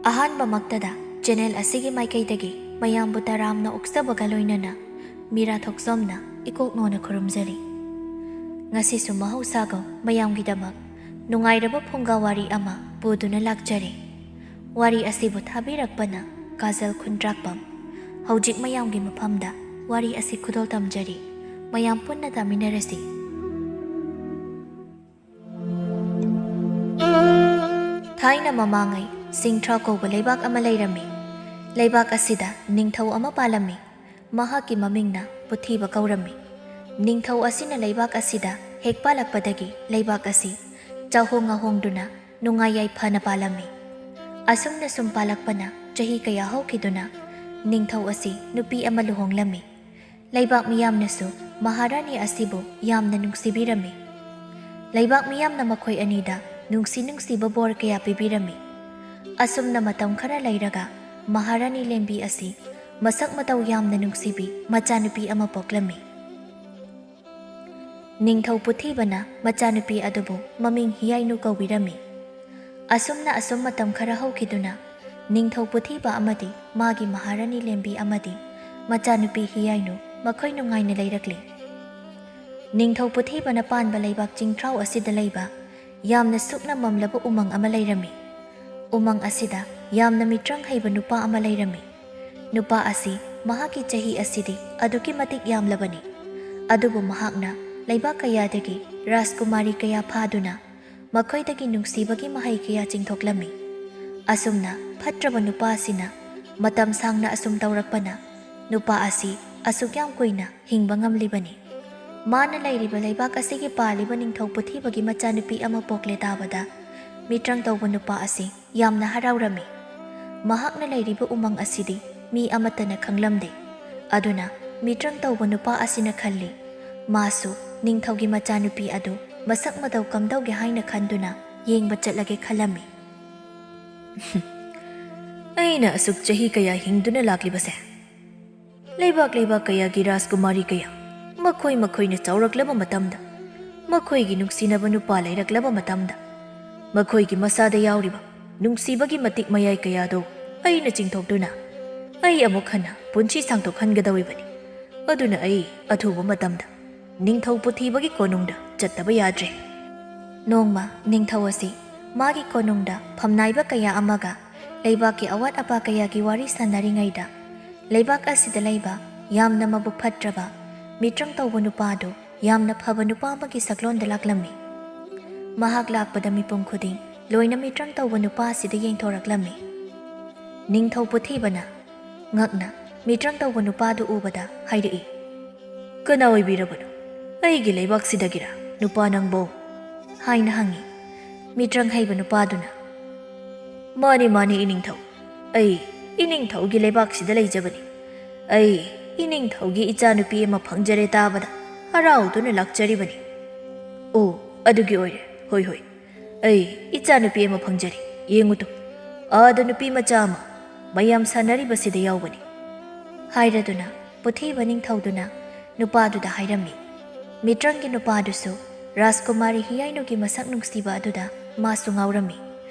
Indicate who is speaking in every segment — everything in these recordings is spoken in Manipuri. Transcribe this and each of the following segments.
Speaker 1: ꯑꯍꯥꯟꯕꯃꯛꯇꯗ ꯆꯦꯅꯦꯜ ꯑꯁꯤꯒꯤ ꯃꯥꯏꯀꯩꯗꯒꯤ ꯃꯌꯥꯝꯕꯨ ꯇꯔꯥꯝꯅ ꯑꯣꯛꯆꯕꯒ ꯂꯣꯏꯅꯅ ꯃꯤꯔꯥ ꯊꯣꯛꯆꯣꯝꯅ ꯏꯀꯣꯛꯅꯣꯅ ꯈꯨꯔꯨꯝꯖꯔꯤ꯫ ꯉꯁꯤꯁꯨ ꯃꯍꯧꯁꯥꯒ ꯃꯌꯥꯝꯒꯤꯗꯃꯛ ꯅꯨꯡꯉꯥꯏꯔꯕ ꯐꯨꯡꯒꯥ ꯋꯥꯔꯤ ꯑꯃ ꯄꯨꯗꯨꯅ ꯂꯥꯛꯆꯔꯤ꯫ ꯋꯥꯔꯤ ꯑꯁꯤꯕꯨ ꯊꯥꯕꯤꯔꯛꯄꯅ ꯀꯥꯖꯜ ꯈꯨꯟꯗ꯭ꯔꯥꯛꯄꯝ꯫ ꯍꯧꯖꯤꯛ ꯃꯌꯥꯝꯒꯤ ꯃꯐꯝꯗ ꯋꯥꯔꯤ ꯑꯁꯤ ꯈꯨꯗꯣꯜ ꯇꯝꯖꯔꯤ꯫ ꯃꯌꯥꯝ ꯄꯨꯟꯅ ꯇꯥꯃꯤꯟꯅꯔꯁꯤ꯫ ꯊꯥꯏꯅ ꯃꯃꯥꯡꯉꯩ ꯁꯤꯡꯊ꯭ꯔꯥ ꯀꯧꯕ ꯂꯩꯕꯥꯛ ꯑꯃ ꯂꯩꯔꯝꯃꯤ꯫ ꯂꯩꯕꯥꯛ ꯑꯁꯤꯗ ꯅꯤꯡꯊꯧ ꯑꯃ ꯄꯥꯜꯂꯝꯃꯤ꯫ ꯃꯍꯥꯛꯀꯤ ꯃꯃꯤꯡꯅ ꯄꯨꯊꯤꯕ ꯀꯧꯔꯝꯃꯤ꯫ ꯅꯤꯡꯊꯧ ꯑꯁꯤꯅ ꯂꯩꯕꯥꯛ ꯑꯁꯤꯗ ꯍꯦꯛ ꯄꯥꯜꯂꯛꯄꯗꯒꯤ ꯂꯩꯕꯥꯛ ꯑꯁꯤ ꯆꯥꯍꯣꯡ ꯉꯥꯍꯣꯡꯗꯨꯅ ꯅꯨꯡꯉꯥꯏ ꯌꯥꯏꯐꯅ ꯄꯥꯜꯂꯝꯃꯤ꯫ ꯑꯁꯨꯝꯅ ꯁꯨꯝ ꯄꯥꯜꯂꯛꯄꯅ ꯆꯍꯤ ꯀꯌꯥ ꯍꯧꯈꯤꯗꯨꯅ ꯅꯤꯡꯊꯧ ꯑꯁꯤ ꯅꯨꯄꯤ ꯑꯃ ꯂꯨꯍꯣꯡꯂꯝꯃꯤ꯫ ꯂꯩꯕꯥꯛ ꯃꯤꯌꯥꯝꯅꯁꯨ ꯃꯍꯥꯔꯥꯅꯤ ꯑꯁꯤꯕꯨ ꯌꯥꯝꯅ ꯅꯨꯡꯁꯤꯕꯤꯔꯝꯃꯤ꯫ ꯂꯩꯕꯥꯛ ꯃꯤꯌꯥꯝꯅ ꯃꯈꯣꯏ ꯑꯅꯤꯗ ꯅꯨꯡꯁꯤꯕ ꯕꯣꯔ ꯀꯌꯥ ꯄꯤꯕꯤꯔꯝꯃꯤ꯫ ꯑꯁꯨꯝꯅ ꯃꯇꯝ ꯈꯔ ꯂꯩꯔꯒ ꯃꯍꯥꯔꯥꯅꯤ ꯂꯦꯝꯕꯤ ꯑꯁꯤ ꯃꯁꯛ ꯃꯇꯧ ꯌꯥꯝꯅ ꯅꯨꯡꯁꯤꯕꯤ ꯃꯆꯥꯅꯨꯄꯤ ꯑꯃ ꯄꯣꯛꯂꯝꯃꯤ꯫ ꯅꯤꯡꯊꯧ ꯄꯨꯊꯤꯕꯅ ꯃꯆꯥꯅꯨꯄꯤ ꯑꯗꯨꯕꯨ ꯃꯃꯤꯡ ꯍꯤꯌꯥꯏꯅꯨ ꯀꯧꯕꯤꯔꯝꯃꯤ꯫ ꯑꯁꯨꯝ ꯃꯇꯝ ꯈꯔ ꯍꯧꯈꯤꯗꯨꯅ ꯅꯤꯡꯊꯧ ꯄꯨꯊꯤꯕ ꯑꯃꯗꯤ ꯃꯥꯒꯤ ꯃꯍꯥꯔꯥꯅꯤ ꯂꯦꯝꯕꯤ ꯑꯃꯗꯤ ꯃꯆꯥꯅꯨꯄꯤ ꯍꯤꯌꯥꯏꯅꯨ ꯃꯈꯣꯏ ꯅꯨꯡꯉꯥꯏꯅ ꯂꯩꯔꯛꯂꯤ꯫ ꯅꯤꯡꯊꯧ ꯄꯨꯊꯤꯕꯅ ꯄꯥꯟꯕ ꯂꯩꯕꯥꯛ ꯆꯤꯡꯊ꯭ꯔꯥꯎ ꯑꯁꯤꯗ ꯂꯩꯕ ꯌꯥꯝꯅ ꯁꯨꯞꯅ ꯃꯝꯂꯕ ꯎꯃꯪ ꯑꯃ ꯂꯩꯔꯝꯃꯤ꯫ ꯎꯃꯪ ꯑꯁꯤꯗ ꯌꯥꯝꯅ ꯃꯤꯇ꯭ꯔꯪ ꯍꯩꯕ ꯅꯨꯄꯥ ꯑꯃ ꯂꯩꯔꯝꯃꯤ꯫ ꯅꯨꯄꯥ ꯑꯁꯤ ꯃꯍꯥꯛꯀꯤ ꯆꯍꯤ ꯑꯁꯤꯗꯤ ꯑꯗꯨꯛꯀꯤ ꯃꯇꯤꯛ ꯌꯥꯝꯂꯕꯅꯤ꯫ ꯑꯗꯨꯕꯨ ꯃꯍꯥꯛꯅ ꯂꯩꯕꯥꯛ ꯀꯌꯥꯗꯒꯤ ꯔꯥꯖꯀꯨꯃꯥꯔꯤ ꯀꯌꯥ ꯐꯥꯗꯨꯅ ꯃꯈꯣꯏꯗꯒꯤ ꯅꯨꯡꯁꯤꯕꯒꯤ ꯃꯍꯩ ꯀꯌꯥ ꯆꯤꯡꯊꯣꯛꯂꯝꯃꯤ꯫ ꯑꯁꯨꯝꯅ ꯐꯠꯇ꯭ꯔꯕ ꯅꯨꯄꯥ ꯑꯁꯤꯅ ꯃꯇꯝ ꯁꯥꯡꯅ ꯑꯁꯨꯝ ꯇꯧꯔꯛꯄꯅ ꯅꯨꯄꯥ ꯑꯁꯤ ꯑꯁꯨꯛ ꯌꯥꯝ ꯀꯨꯏꯅ ꯍꯤꯡꯕ ꯉꯝꯂꯤꯕꯅꯤ꯫ ꯃꯥꯅ ꯂꯩꯔꯤꯕ ꯂꯩꯕꯥꯛ ꯑꯁꯤꯒꯤ ꯄꯥꯜꯂꯤꯕ ꯅꯤꯡꯊꯧ ꯄꯨꯊꯤꯕꯒꯤ ꯃꯆꯥꯅꯨꯄꯤ ꯑꯃ ꯄꯣꯛꯂꯦ ꯇꯥꯕꯗ ꯃꯤꯇ꯭ꯔꯪ ꯇꯧꯕ ꯅꯨꯄꯥ ꯑꯁꯤ ꯌꯥꯝꯅ ꯍꯔꯥꯎꯔꯝꯃꯤ꯫ ꯃꯍꯥꯛꯅ ꯂꯩꯔꯤꯕ ꯎꯃꯪ ꯑꯁꯤꯗꯤ ꯃꯤ ꯑꯃꯠꯇꯅ ꯈꯪꯂꯝꯗꯦ꯫ ꯑꯗꯨꯅ ꯃꯤꯇ꯭ꯔꯪ ꯇꯧꯕ ꯅꯨꯄꯥ ꯑꯁꯤꯅ ꯈꯜꯂꯤ ꯃꯥꯁꯨ ꯅꯤꯡꯊꯧꯒꯤ ꯃꯆꯥꯅꯨꯄꯤ ꯑꯗꯨ ꯃꯁꯛ ꯃꯇꯧ ꯀꯝꯗꯧꯒꯦ ꯍꯥꯏꯅ ꯈꯟꯗꯨꯅ ꯌꯦꯡꯕ ꯆꯠꯂꯒꯦ ꯈꯜꯂꯝꯃꯤ꯫
Speaker 2: ꯑꯩꯅ ꯑꯁꯨꯛ ꯆꯍꯤ ꯀꯌꯥ ꯍꯤꯡꯗꯨꯅ ꯂꯥꯛꯂꯤꯕꯁꯦ ꯂꯩꯕꯥꯛ ꯀꯌꯥꯒꯤ ꯔꯥꯖꯀꯨꯃꯥꯔꯤ ꯀꯌꯥ ꯃꯈꯣꯏꯅ ꯆꯥꯎꯔꯛꯂꯕ ꯃꯇꯝꯗ ꯃꯈꯣꯏꯒꯤ ꯅꯨꯡꯁꯤꯅꯕ ꯅꯨꯄꯥ ꯂꯩꯔꯛꯂꯕ ꯃꯇꯝꯗ ꯃꯈꯣꯏꯒꯤ ꯃꯁꯥꯗ ꯌꯥꯎꯔꯤꯕ ꯅꯨꯡꯁꯤꯕꯒꯤ ꯃꯇꯤꯛ ꯃꯌꯥꯏ ꯀꯌꯥꯗꯣ ꯑꯩꯅ ꯆꯤꯡꯊꯣꯛꯇꯨꯅ ꯑꯩ ꯑꯃꯨꯛ ꯍꯟꯅ ꯄꯨꯟꯁꯤ ꯁꯥꯡꯇꯣꯛꯍꯟꯒꯗꯧꯔꯤꯕꯅꯤ꯫ ꯑꯗꯨꯅ ꯑꯩ ꯑꯊꯨꯕ ꯃꯇꯝꯗ ꯅꯤꯡꯊꯧ ꯄꯨꯊꯤꯕꯒꯤ ꯀꯣꯅꯨꯡꯗ ꯆꯠꯇꯕ ꯌꯥꯗ꯭ꯔꯦ꯫
Speaker 1: ꯅꯣꯡꯃ ꯅꯤꯡꯊꯧ ꯑꯁꯤ ꯃꯥꯒꯤ ꯀꯣꯅꯨꯡꯗ ꯐꯝꯅꯥꯏꯕ ꯀꯌా ꯑꯃꯒ ꯂꯩꯕꯥꯛꯀꯤ ꯑꯋꯥꯠ ꯑꯄꯥ ꯀꯌꯥꯒꯤ ꯋꯥꯔꯤ ꯁꯥꯟꯅꯔꯤꯉꯩꯗ ꯂꯩꯕꯥꯛ ꯑꯁꯤꯗ ꯂꯩꯕ ꯌꯥꯝꯅ ꯃꯕꯨꯛ ꯐꯠꯇ꯭ꯔꯕ ꯃꯤꯇ꯭ꯔꯪ ꯇꯧꯕ ꯅꯨꯄꯥꯗꯨ ꯌꯥꯝꯅ ꯐꯕ ꯅꯨꯄꯥ ꯑꯃꯒꯤ ꯁꯛꯂꯣꯟꯗ ꯂꯥꯛꯂꯝꯃꯤ꯫ ꯃꯍꯥꯛ ꯂꯥꯛꯄꯗ ꯃꯤꯄꯨꯝ ꯈꯨꯗꯤꯡ ꯂꯣꯏꯅ ꯃꯤꯇ꯭ꯔꯪ ꯇꯧꯕ ꯅꯨꯄꯥ ꯑꯁꯤꯗ ꯌꯦꯡꯊꯣꯔꯛꯂꯝꯃꯤ꯫ ꯅꯤꯡꯊꯧ ꯄꯨꯊꯤꯕꯅ ꯉꯛꯅ ꯃꯤꯇ꯭ꯔꯪ ꯇꯧꯕ ꯅꯨꯄꯥꯗꯨ ꯎꯕꯗ ꯍꯥꯏꯔꯛꯏ,
Speaker 2: "ꯀꯅꯥ ꯑꯣꯏꯕꯤꯔꯕꯅꯣ? ꯑꯩꯒꯤ ꯂꯩꯕꯥꯛꯁꯤꯗꯒꯤꯔ ꯅꯨꯄꯥ ꯅꯪꯕꯣ?"
Speaker 1: ꯍꯥꯏꯅ ꯍꯪꯉꯤ꯫ ꯃꯤꯇ꯭ꯔꯪ ꯍꯩꯕ ꯅꯨꯄꯥꯗꯨꯅ
Speaker 2: ꯃꯥꯅꯤ ꯏꯅꯤꯡꯊꯧ, ꯑꯩ ꯏꯅꯤꯡꯊꯧꯒꯤ ꯂꯩꯕꯥꯛꯁꯤꯗ ꯂꯩꯖꯕꯅꯤ꯫ ꯑꯩ ꯏꯅꯤꯡꯊꯧꯒꯤ ꯏꯆꯥꯅꯨꯄꯤ ꯑꯃ ꯐꯪꯖꯔꯦ ꯇꯥꯕꯗ ꯍꯔꯥꯎꯗꯨꯅ ꯂꯥꯛꯆꯔꯤꯕꯅꯤ꯫ ꯑꯣ, ꯑꯗꯨꯒꯤ ꯑꯣꯏꯔꯦ꯫ ꯍꯣꯏ, ꯑꯩ ꯏꯆꯥꯅꯨꯄꯤ ꯑꯃ ꯐꯪꯖꯔꯤ꯫ ꯌꯦꯡꯉꯨꯇꯨ, ꯑꯥꯗ ꯅꯨꯄꯤ ꯃꯆꯥ ꯑꯃ ꯃꯌꯥꯝ ꯁꯥꯟꯅꯔꯤꯕꯁꯤꯗ ꯌꯥꯎꯕꯅꯤ꯫
Speaker 1: ꯍꯥꯏꯔꯗꯨꯅ ꯄꯨꯊꯤꯕ ꯅꯤꯡꯊꯧꯗꯨꯅ ꯅꯨꯄꯥꯗꯨꯗ ꯍꯥꯏꯔꯝꯃꯤ꯫ ꯃꯤꯇ꯭ꯔꯪꯒꯤ ꯅꯨꯄꯥꯗꯨꯁꯨ ꯔꯥꯖꯀꯨꯃꯥꯔꯤ ꯍꯤꯌꯥꯏꯅꯨꯒꯤ ꯃꯁꯛ ꯅꯨꯡꯁꯤꯕ ꯑꯗꯨꯗ ꯃꯥꯁꯨ ꯉꯥꯎꯔꯝꯃꯤ꯫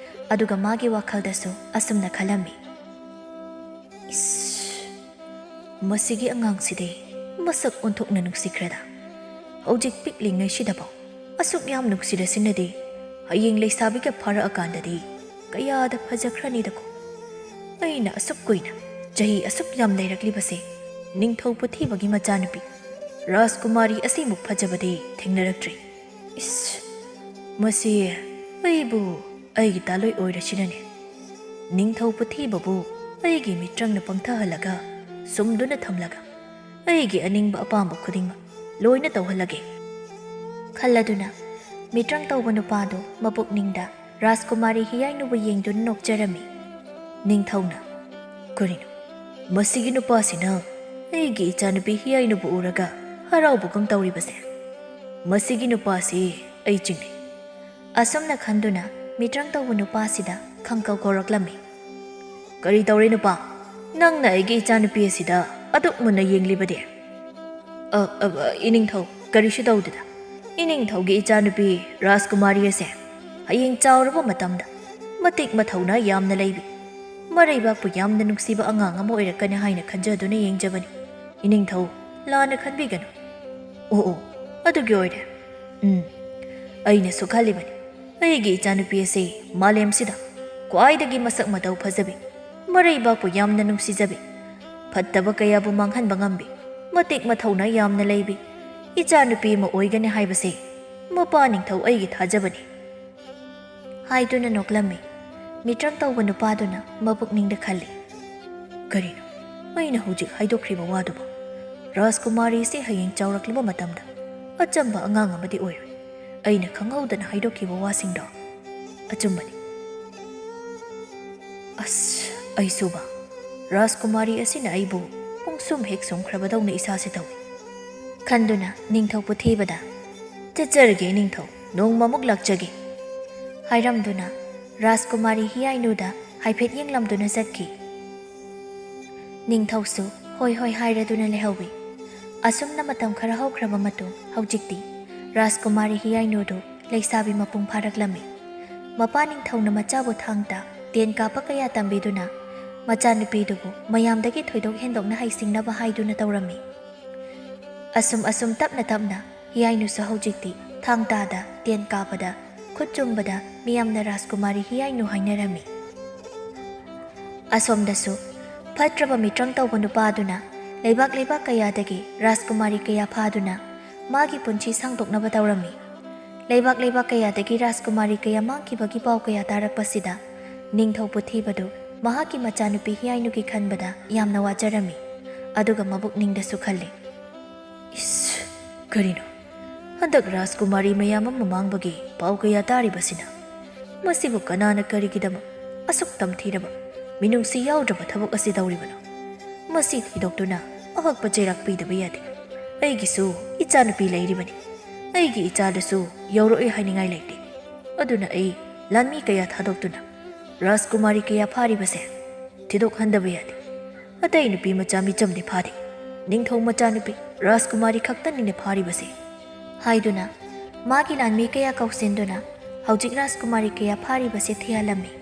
Speaker 1: ꯑꯗꯨꯒ ꯃꯥꯒꯤ ꯋꯥꯈꯜꯗꯁꯨ ꯑꯁꯨꯝꯅ ꯈꯜꯂꯝꯃꯤ,
Speaker 2: ꯃꯁꯤꯒꯤ ꯑꯉꯥꯡꯁꯤꯗꯤ ꯃꯁꯛ ꯑꯣꯟꯊꯣꯛꯅ ꯅꯨꯡꯁꯤꯈ꯭ꯔꯦꯗ꯫ ꯍꯧꯖꯤꯛ ꯄꯤꯛꯂꯤꯉꯩꯁꯤꯗꯐꯥꯎ ꯑꯁꯨꯛ ꯌꯥꯝ ꯅꯨꯡꯁꯤꯔꯁꯤꯅꯗꯤ ꯍꯌꯦꯡ ꯂꯩꯁꯥꯕꯤꯒ ꯐꯥꯔꯛꯑꯀꯥꯟꯗꯗꯤ ꯀꯌꯥꯗ ꯐꯖꯈ꯭ꯔꯅꯤꯗꯀꯣ꯫ ꯑꯩꯅ ꯑꯁꯨꯛ ꯀꯨꯏꯅ ꯆꯍꯤ ꯑꯁꯨꯛ ꯌꯥꯝ ꯂꯩꯔꯛꯂꯤꯕꯁꯦ ꯅꯤꯡꯊꯧ ꯄꯨꯊꯤꯕꯒꯤ ꯃꯆꯥꯅꯨꯄꯤ ꯔꯥꯖꯀꯨꯃꯥꯔꯤ ꯑꯁꯤꯃꯨꯛ ꯐꯖꯕꯗꯤ ꯊꯦꯡꯅꯔꯛꯇ꯭ꯔꯤ꯫ ꯃꯁꯤ ꯑꯩꯕꯨ ꯑꯩꯒꯤ ꯇꯥꯂꯣꯏ ꯑꯣꯏꯔꯁꯤꯅꯅꯦ꯫ ꯅꯤꯡꯊꯧ ꯄꯨꯊꯤꯕꯕꯨ ꯑꯩꯒꯤ ꯃꯤꯇ꯭ꯔꯪꯅ ꯄꯪꯊꯍꯜꯂꯒ ꯁꯨꯝꯗꯨꯅ ꯊꯝꯂꯒ ꯑꯩꯒꯤ ꯑꯅꯤꯡꯕ ꯑꯄꯥꯝꯕ ꯈꯨꯗꯤꯡꯃꯛ ꯂꯣꯏꯅ ꯇꯧꯍꯜꯂꯒꯦ
Speaker 1: ꯈꯜꯂꯗꯨꯅ ꯃꯤꯇ꯭ꯔꯪ ꯇꯧꯕ ꯅꯨꯄꯥꯗꯨ ꯃꯄꯨꯛꯅꯤꯡꯗ ꯔꯥꯖꯀꯨꯃꯥꯔꯤ ꯍꯤꯌꯥꯏꯅꯨꯕꯨ ꯌꯦꯡꯗꯨꯅ ꯅꯣꯛꯆꯔꯝꯃꯤ꯫
Speaker 2: ꯅꯤꯡꯊꯧꯅ, "ꯀꯔꯤꯅꯣ ꯃꯁꯤꯒꯤ ꯅꯨꯄꯥꯁꯤꯅ ꯑꯩꯒꯤ ꯏꯆꯥꯅꯨꯄꯤ ꯍꯤꯌꯥꯏꯅꯨꯕꯨ ꯎꯔꯒ ꯍꯔꯥꯎꯕꯒꯨꯝ ꯇꯧꯔꯤꯕꯁꯦ? ꯃꯁꯤꯒꯤ ꯅꯨꯄꯥꯁꯤ ꯑꯩ ꯆꯤꯡꯅꯩ."
Speaker 1: ꯑꯁꯨꯝꯅ ꯈꯟꯗꯨꯅ ꯃꯤꯇ꯭ꯔꯪ ꯇꯧꯕ ꯅꯨꯄꯥꯁꯤꯗ ꯈꯪꯀꯧ ꯀꯧꯔꯛꯂꯝꯃꯤ꯫
Speaker 2: "ꯀꯔꯤ ꯇꯧꯔꯦ ꯅꯨꯄꯥ? ꯅꯪꯅ ꯑꯩꯒꯤ ꯏꯆꯥꯅꯨꯄꯤ ꯑꯁꯤꯗ ꯑꯗꯨꯛ ꯃꯨꯟꯅ ꯌꯦꯡꯂꯤꯕꯗꯤ?" "ꯏꯅꯤꯡꯊꯧ, ꯀꯔꯤꯁꯨ ꯇꯧꯗꯦꯗ꯫ ꯏꯅꯤꯡꯊꯧꯒꯤ ꯏꯆꯥꯅꯨꯄꯤ ꯔꯥꯖꯀꯨꯃꯥꯔꯤ ꯑꯁꯦ ꯍꯌꯦꯡ ꯆꯥꯎꯔꯕ ꯃꯇꯝꯗ ꯃꯇꯤꯛ ꯃꯊꯧꯅꯥ ꯌꯥꯝꯅ ꯂꯩꯕꯤ ꯃꯔꯩꯕꯥꯛꯄꯨ ꯌꯥꯝꯅ ꯅꯨꯡꯁꯤꯕ ꯑꯉꯥꯡ ꯑꯃ ꯑꯣꯏꯔꯛꯀꯅꯤ ꯍꯥꯏꯅ ꯈꯟꯖꯗꯨꯅ ꯌꯦꯡꯖꯕꯅꯤ꯫ ꯏꯅꯤꯡꯊꯧ ꯂꯥꯟꯅ ꯈꯟꯕꯤꯒꯅꯨ꯫ ꯑꯣ ꯑꯗꯨꯒꯤ ꯑꯣꯏꯔꯦ꯫ ꯑꯩꯅꯁꯨ ꯈꯜꯂꯤꯕꯅꯤ ꯑꯩꯒꯤ ꯏꯆꯥꯅꯨꯄꯤ ꯑꯁꯤ ꯃꯥꯂꯦꯝꯁꯤꯗ ꯈ꯭ꯋꯥꯏꯗꯒꯤ ꯃꯁꯛ ꯃꯇꯧ ꯐꯖꯕꯤ, ꯃꯔꯩꯕꯥꯛꯄꯨ ꯌꯥꯝꯅ ꯅꯨꯡꯁꯤꯖꯕꯤ, ꯐꯠꯇꯕ ꯀꯌꯥꯕꯨ ꯃꯥꯡꯍꯟꯕ ꯉꯝꯕꯤ, ꯃꯇꯤꯛ ꯃꯊꯧꯅꯥ ꯌꯥꯝꯅ ꯂꯩꯕꯤ ꯏꯆꯥꯅꯨꯄꯤ ꯑꯃ ꯑꯣꯏꯒꯅꯤ ꯍꯥꯏꯕꯁꯦ ꯃꯄꯥ ꯅꯤꯡꯊꯧ ꯑꯩꯒꯤ ꯊꯥꯖꯕꯅꯤ
Speaker 1: ꯍꯥꯏꯗꯨꯅ ꯅꯣꯛꯂꯝꯃꯤ꯫ ꯃꯤꯇ꯭ꯔꯪ ꯇꯧꯕ ꯅꯨꯄꯥꯗꯨꯅ ꯃꯄꯨꯛꯅꯤꯡꯗ ꯈꯜꯂꯤ,
Speaker 2: ꯀꯔꯤꯅꯣ ꯑꯩꯅ ꯍꯧꯖꯤꯛ ꯍꯥꯏꯗꯣꯛꯈ꯭ꯔꯤꯕ ꯋꯥꯗꯨꯕꯨ? ꯔꯥꯖꯀꯨꯃꯥꯔꯤꯁꯦ ꯍꯌꯦꯡ ꯆꯥꯎꯔꯛꯂꯕ ꯃꯇꯝꯗ ꯑꯆꯝꯕ ꯑꯉꯥꯡ ꯑꯃꯗꯤ ꯑꯣꯏꯔꯣꯏ꯫ ꯑꯩꯅ ꯈꯪꯍꯧꯗꯅ ꯍꯥꯏꯗꯣꯛꯈꯤꯕ ꯋꯥꯁꯤꯡꯗꯣ ꯑꯆꯨꯝꯕꯅꯤ꯫ ꯑꯁ ꯑꯩꯁꯨꯕ, ꯔꯥꯖꯀꯨꯃꯥꯔꯤ ꯑꯁꯤꯅ ꯑꯩꯕꯨ ꯄꯨꯡꯁꯨꯝ ꯍꯦꯛ ꯁꯨꯝꯈ꯭ꯔꯕꯗꯧꯅ ꯏꯁꯥꯁꯦ ꯇꯧꯏ
Speaker 1: ꯈꯟꯗꯨꯅ ꯅꯤꯡꯊꯧ ꯄꯨꯊꯤꯕꯗ
Speaker 2: ꯆꯠꯆꯔꯒꯦ ꯅꯤꯡꯊꯧ, ꯅꯣꯡꯃꯃꯨꯛ ꯂꯥꯛꯆꯒꯦ
Speaker 1: ꯍꯥꯏꯔꯝꯗꯨꯅ ꯔꯥꯖꯀꯨꯃꯥꯔꯤ ꯍꯤꯌꯥꯏꯅꯨꯗ ꯍꯥꯏꯐꯦꯠ ꯌꯦꯡꯂꯝꯗꯨꯅ ꯆꯠꯈꯤ꯫ ꯅꯤꯡꯊꯧꯁꯨ ꯍꯣꯏ ꯍꯣꯏ ꯍꯥꯏꯔꯗꯨꯅ ꯂꯩꯍꯧꯏ꯫ ꯑꯁꯨꯝꯅ ꯃꯇꯝ ꯈꯔ ꯍꯧꯈ꯭ꯔꯕ ꯃꯇꯨꯡ ꯍꯧꯖꯤꯛꯇꯤ ꯔꯥꯖꯀꯨꯃꯥꯔꯤ ꯍꯤꯌꯥꯏꯅꯨꯗꯨ ꯂꯩꯁꯥꯕꯤ ꯃꯄꯨꯡ ꯐꯥꯔꯛꯂꯝꯃꯤ꯫ ꯃꯄꯥ ꯅꯤꯡꯊꯧꯅ ꯃꯆꯥꯕꯨ ꯊꯥꯡꯇ ꯇꯦꯟ ꯀꯥꯞꯄ ꯀꯌꯥ ꯇꯝꯕꯤꯗꯨꯅ ꯃꯆꯥꯅꯨꯄꯤꯗꯨꯕꯨ ꯃꯌꯥꯝꯗꯒꯤ ꯊꯣꯏꯗꯣꯛ ꯍꯦꯟꯗꯣꯛꯅ ꯍꯩꯁꯤꯡꯅꯕ ꯍꯥꯏꯗꯨꯅ ꯇꯧꯔꯝꯃꯤ꯫ ꯑꯁꯨꯝ ꯇꯞꯅ ꯇꯞꯅ ꯍꯤꯌꯥꯏꯅꯨꯁꯨ ꯍꯧꯖꯤꯛꯇꯤ ꯊꯥꯡ ꯇꯥꯗ, ꯇꯦꯟ ꯀꯥꯞꯄꯗ, ꯈꯨꯠ ꯆꯨꯝꯕꯗ ꯃꯤꯌꯥꯝꯅ ꯔꯥꯖꯀꯨꯃꯥꯔꯤ ꯍꯤꯌꯥꯏꯅꯨ ꯍꯥꯏꯅꯔꯝꯃꯤ꯫ ꯑꯁꯣꯝꯗꯁꯨ ꯐꯠꯇ꯭ꯔꯕ ꯃꯤꯇ꯭ꯔꯪ ꯇꯧꯕ ꯅꯨꯄꯥꯗꯨꯅ ꯂꯩꯕꯥꯛ ꯀꯌꯥꯗꯒꯤ ꯔꯥꯖꯀꯨꯃꯥꯔꯤ ꯀꯌꯥ ꯐꯥꯗꯨꯅ ꯃꯥꯒꯤ ꯄꯨꯟꯁꯤ ꯁꯥꯡꯗꯣꯛꯅꯕ ꯇꯧꯔꯝꯃꯤ꯫ ꯂꯩꯕꯥꯛ ꯀꯌꯥꯗꯒꯤ ꯔꯥꯖꯀꯨꯃꯥꯔꯤ ꯀꯌꯥ ꯃꯥꯡꯈꯤꯕꯒꯤ ꯄꯥꯎ ꯀꯌꯥ ꯇꯥꯔꯛꯄꯁꯤꯗ ꯅꯤꯡꯊꯧ ꯄꯨꯊꯤꯕꯗꯨ ꯃꯍꯥꯛꯀꯤ ꯃꯆꯥꯅꯨꯄꯤ ꯍꯤꯌꯥꯏꯅꯨꯒꯤ ꯈꯟꯕꯗ ꯌꯥꯝꯅ ꯋꯥꯖꯔꯝꯃꯤ꯫ ꯑꯗꯨꯒ ꯃꯕꯨꯛꯅꯤꯡꯗꯁꯨ ꯈꯜꯂꯤ,
Speaker 2: ꯏꯁ ꯀꯔꯤꯅꯣ ꯍꯟꯗꯛ ꯔꯥꯖꯀꯨꯃꯥꯔꯤ ꯃꯌꯥꯝ ꯑꯃ ꯃꯥꯡꯕꯒꯤ ꯄꯥꯎ ꯀꯌꯥ ꯇꯥꯔꯤꯕꯁꯤꯅ? ꯃꯁꯤꯕꯨ ꯀꯅꯥꯅ ꯀꯔꯤꯒꯤꯗꯃꯛ ꯑꯁꯨꯛ ꯇꯝꯊꯤꯔꯕ ಮಿನುಂಗ್ಸಿ ಯಾವ್ದ್ರಬ ಥಬಕ್ ಅಸಿ ದೌರಿಬನು ಮಸಿ ಥಿದೋಕ್ತುನ ಅಹಕ್ಪ ಚೈರಾಕ್ ಪೀದಬ ಯಾದೆ ಐಗಿಸು ಇಚಾನುಪಿ ಲೈರಿಬನಿ ಐಗಿ ಇಚಾದಸು ಯೌರೋಯಿ ಹೈನಿಂಗಾಯಿ ಲೈತೆ ಅದುನ ಐ ಲಾನ್ಮಿ ಕಯಾ ಥಾದೋಕ್ತುನ ರಾಜಕುಮಾರಿ ಕಯಾ ಫಾರಿಬಸೆ ಥಿದೋಕ್ ಹಂದಬ ಯಾದೆ ಅತೈ ನುಪಿ ಮಚಾ ಮಿಚಮ್ದೆ ಫಾದೆ ನಿಂಗ್ಥೌ ಮಚಾ ನುಪಿ ರಾಜಕುಮಾರಿ ಖಕ್ತನಿನೆ ಫಾರಿಬಸೆ ಹಾಯ್ದುನ ಮಾಗಿ ಲಾನ್ಮಿ ಕಯಾ ಕೌಸೆಂದುನ ಹೌಜಿಕ್ ರಾಜಕುಮಾರಿ ಕಯಾ ಫಾರಿಬಸೆ ಥಿಯಾಲಮ್ಮಿ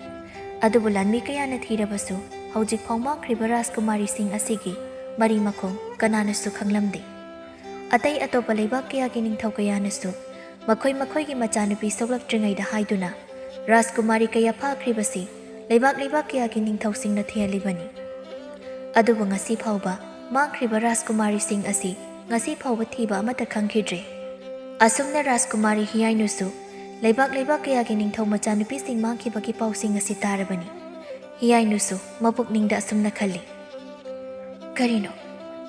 Speaker 2: ಅದುಬು ಲಾನ್ಮಿ ಕಯಾನ ಥೀರಬಸು ಹೌಜಿಕ್ ಫೌಮಾಂಖ್ರಿಬ ರಾಜಕುಮಾರಿ ಸಿಂಗ್ ಅಸಿಗಿ ಮರಿ ಮಖೋಂ ಕನಾನಸು ಖಂಗ್ಲಮ್ದೆ ಅತೈ ಅತೋಪ ಲೈಬಾಕ್ ಕಯಾಗಿ ನಿಂಗ್ಥೌ ಕಯಾನಸು ಮಖೋಯ್ ಮಚಾನುಪಿ ಸೌಲಕ್ಟ್ರಿಂಗೈದ ಹಾಯ್ದುನ ರಾಜಕುಮಾರಿ ಕಯಾ ಫಾಖ್ರಿಬಸಿ ಲೈಬಾಕ್ ಕಯಾಗಿ ನಿಂಗ್ಥೌ ಸಿಂಗ್ನ ಥಿಯಲಿಬನಿ ಅದುಬು ngasi ಫಾವ್ಬ ಮಾಂಖ್ರಿಬ ರಾಜಕುಮಾರಿ ಸಿಂಗ್ ಅಸಿ ngasi ಫಾವ್ಬ ಥೀಬ ಅಮತ ಖಂಖಿಡ್ರೆ ಅಸುಮ್ನ ರಾಜಕುಮಾರಿ ಹಿಯಾಯ್ನುಸು ಲೈಬಾಕ್ ಕಯಾಗಿ ನಿಂಗ್ಥೌ ಮಚಾನುಪಿ ಸಿಂಗ್ ಮಾಂಖಿಬಗಿ ಪೌಸಿಂಗ್ ಅಸಿ ತಾರಬನಿ ಹಿಯಾಯ್ನುಸು ಮಪುಕ್ನಿಂಗ್ದ ಅಸುಮ್ನ ಖಲ್ಲಿ ಕರಿನೋ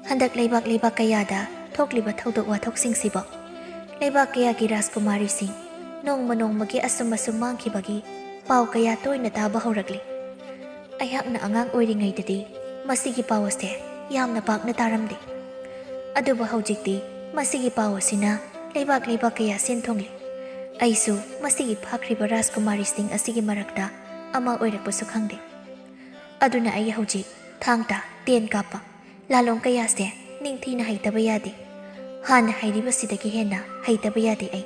Speaker 2: ಹಂದಕ್ ಲೈಬಾಕ್ ಕಯಾದ ಥೋಕ್ಲಿಬ ಥೌದೋಕ್ ವಾಥೋಕ್ಸಿಂಗ್ಸಿಬ ಲೈಬಾಕ್ ಕಯಾಗಿ ರಾಜಕುಮಾರಿ ಸಿಂಗ್ ನೋಂಮಗಿ ಅಸುಮ್ ಮಾಂಖಿಬಗಿ ಪಾವ್ ಕಯಾ ತೋಯ್ನ ತಾಬ ಹೌರಕ್ಲಿ ಅಯ್ಹಾಕ್ನ ಅಂಗಾಂಗ್ ಓಯ್ರಿಂಗೈದದಿ ಮಸಿಗಿ ಪಾವ್ ಅಸೆ ಯಾಮ್ನ ಪಾಕ್ನ ತಾರಮ್ದೆ ಅದುಬ ಹೌಜಿಕ್ತಿ ಮಸಿಗಿ ಪಾವ್ ಅಸಿನ ಲೈಬಾಕ್ ಕಯಾ ಸೆನ್ಥೋಂಗ್ಲಿ ಐಸು ಮಸಿಗಿ ಫಾಖ್ರಿಬ ರಾಜಕುಮಾರಿ ಸಿಂಗ್ ಅಸಿಗಿ ಮರಕ್ತ ಅಮ ಓಯ್ರಕ್ಪಸು ಖಂಗ್ದೆ ಅದುನ ಐ ಹೌಜಿಕ್ ಥಾಂಗ್ತಾ ತೇನ್ ಕಾಪ ಲಾಲೋಂಗ್ ಕಯಾಸೆ ನಿಂಗ್ಥೀನ ಹೈತಬ ಯಾದೆ ಹಾನ ಹೈರಿಬಸಿದಗಿ ಹೆನ್ನ ಹೈತಬ ಯಾದೆ ಐ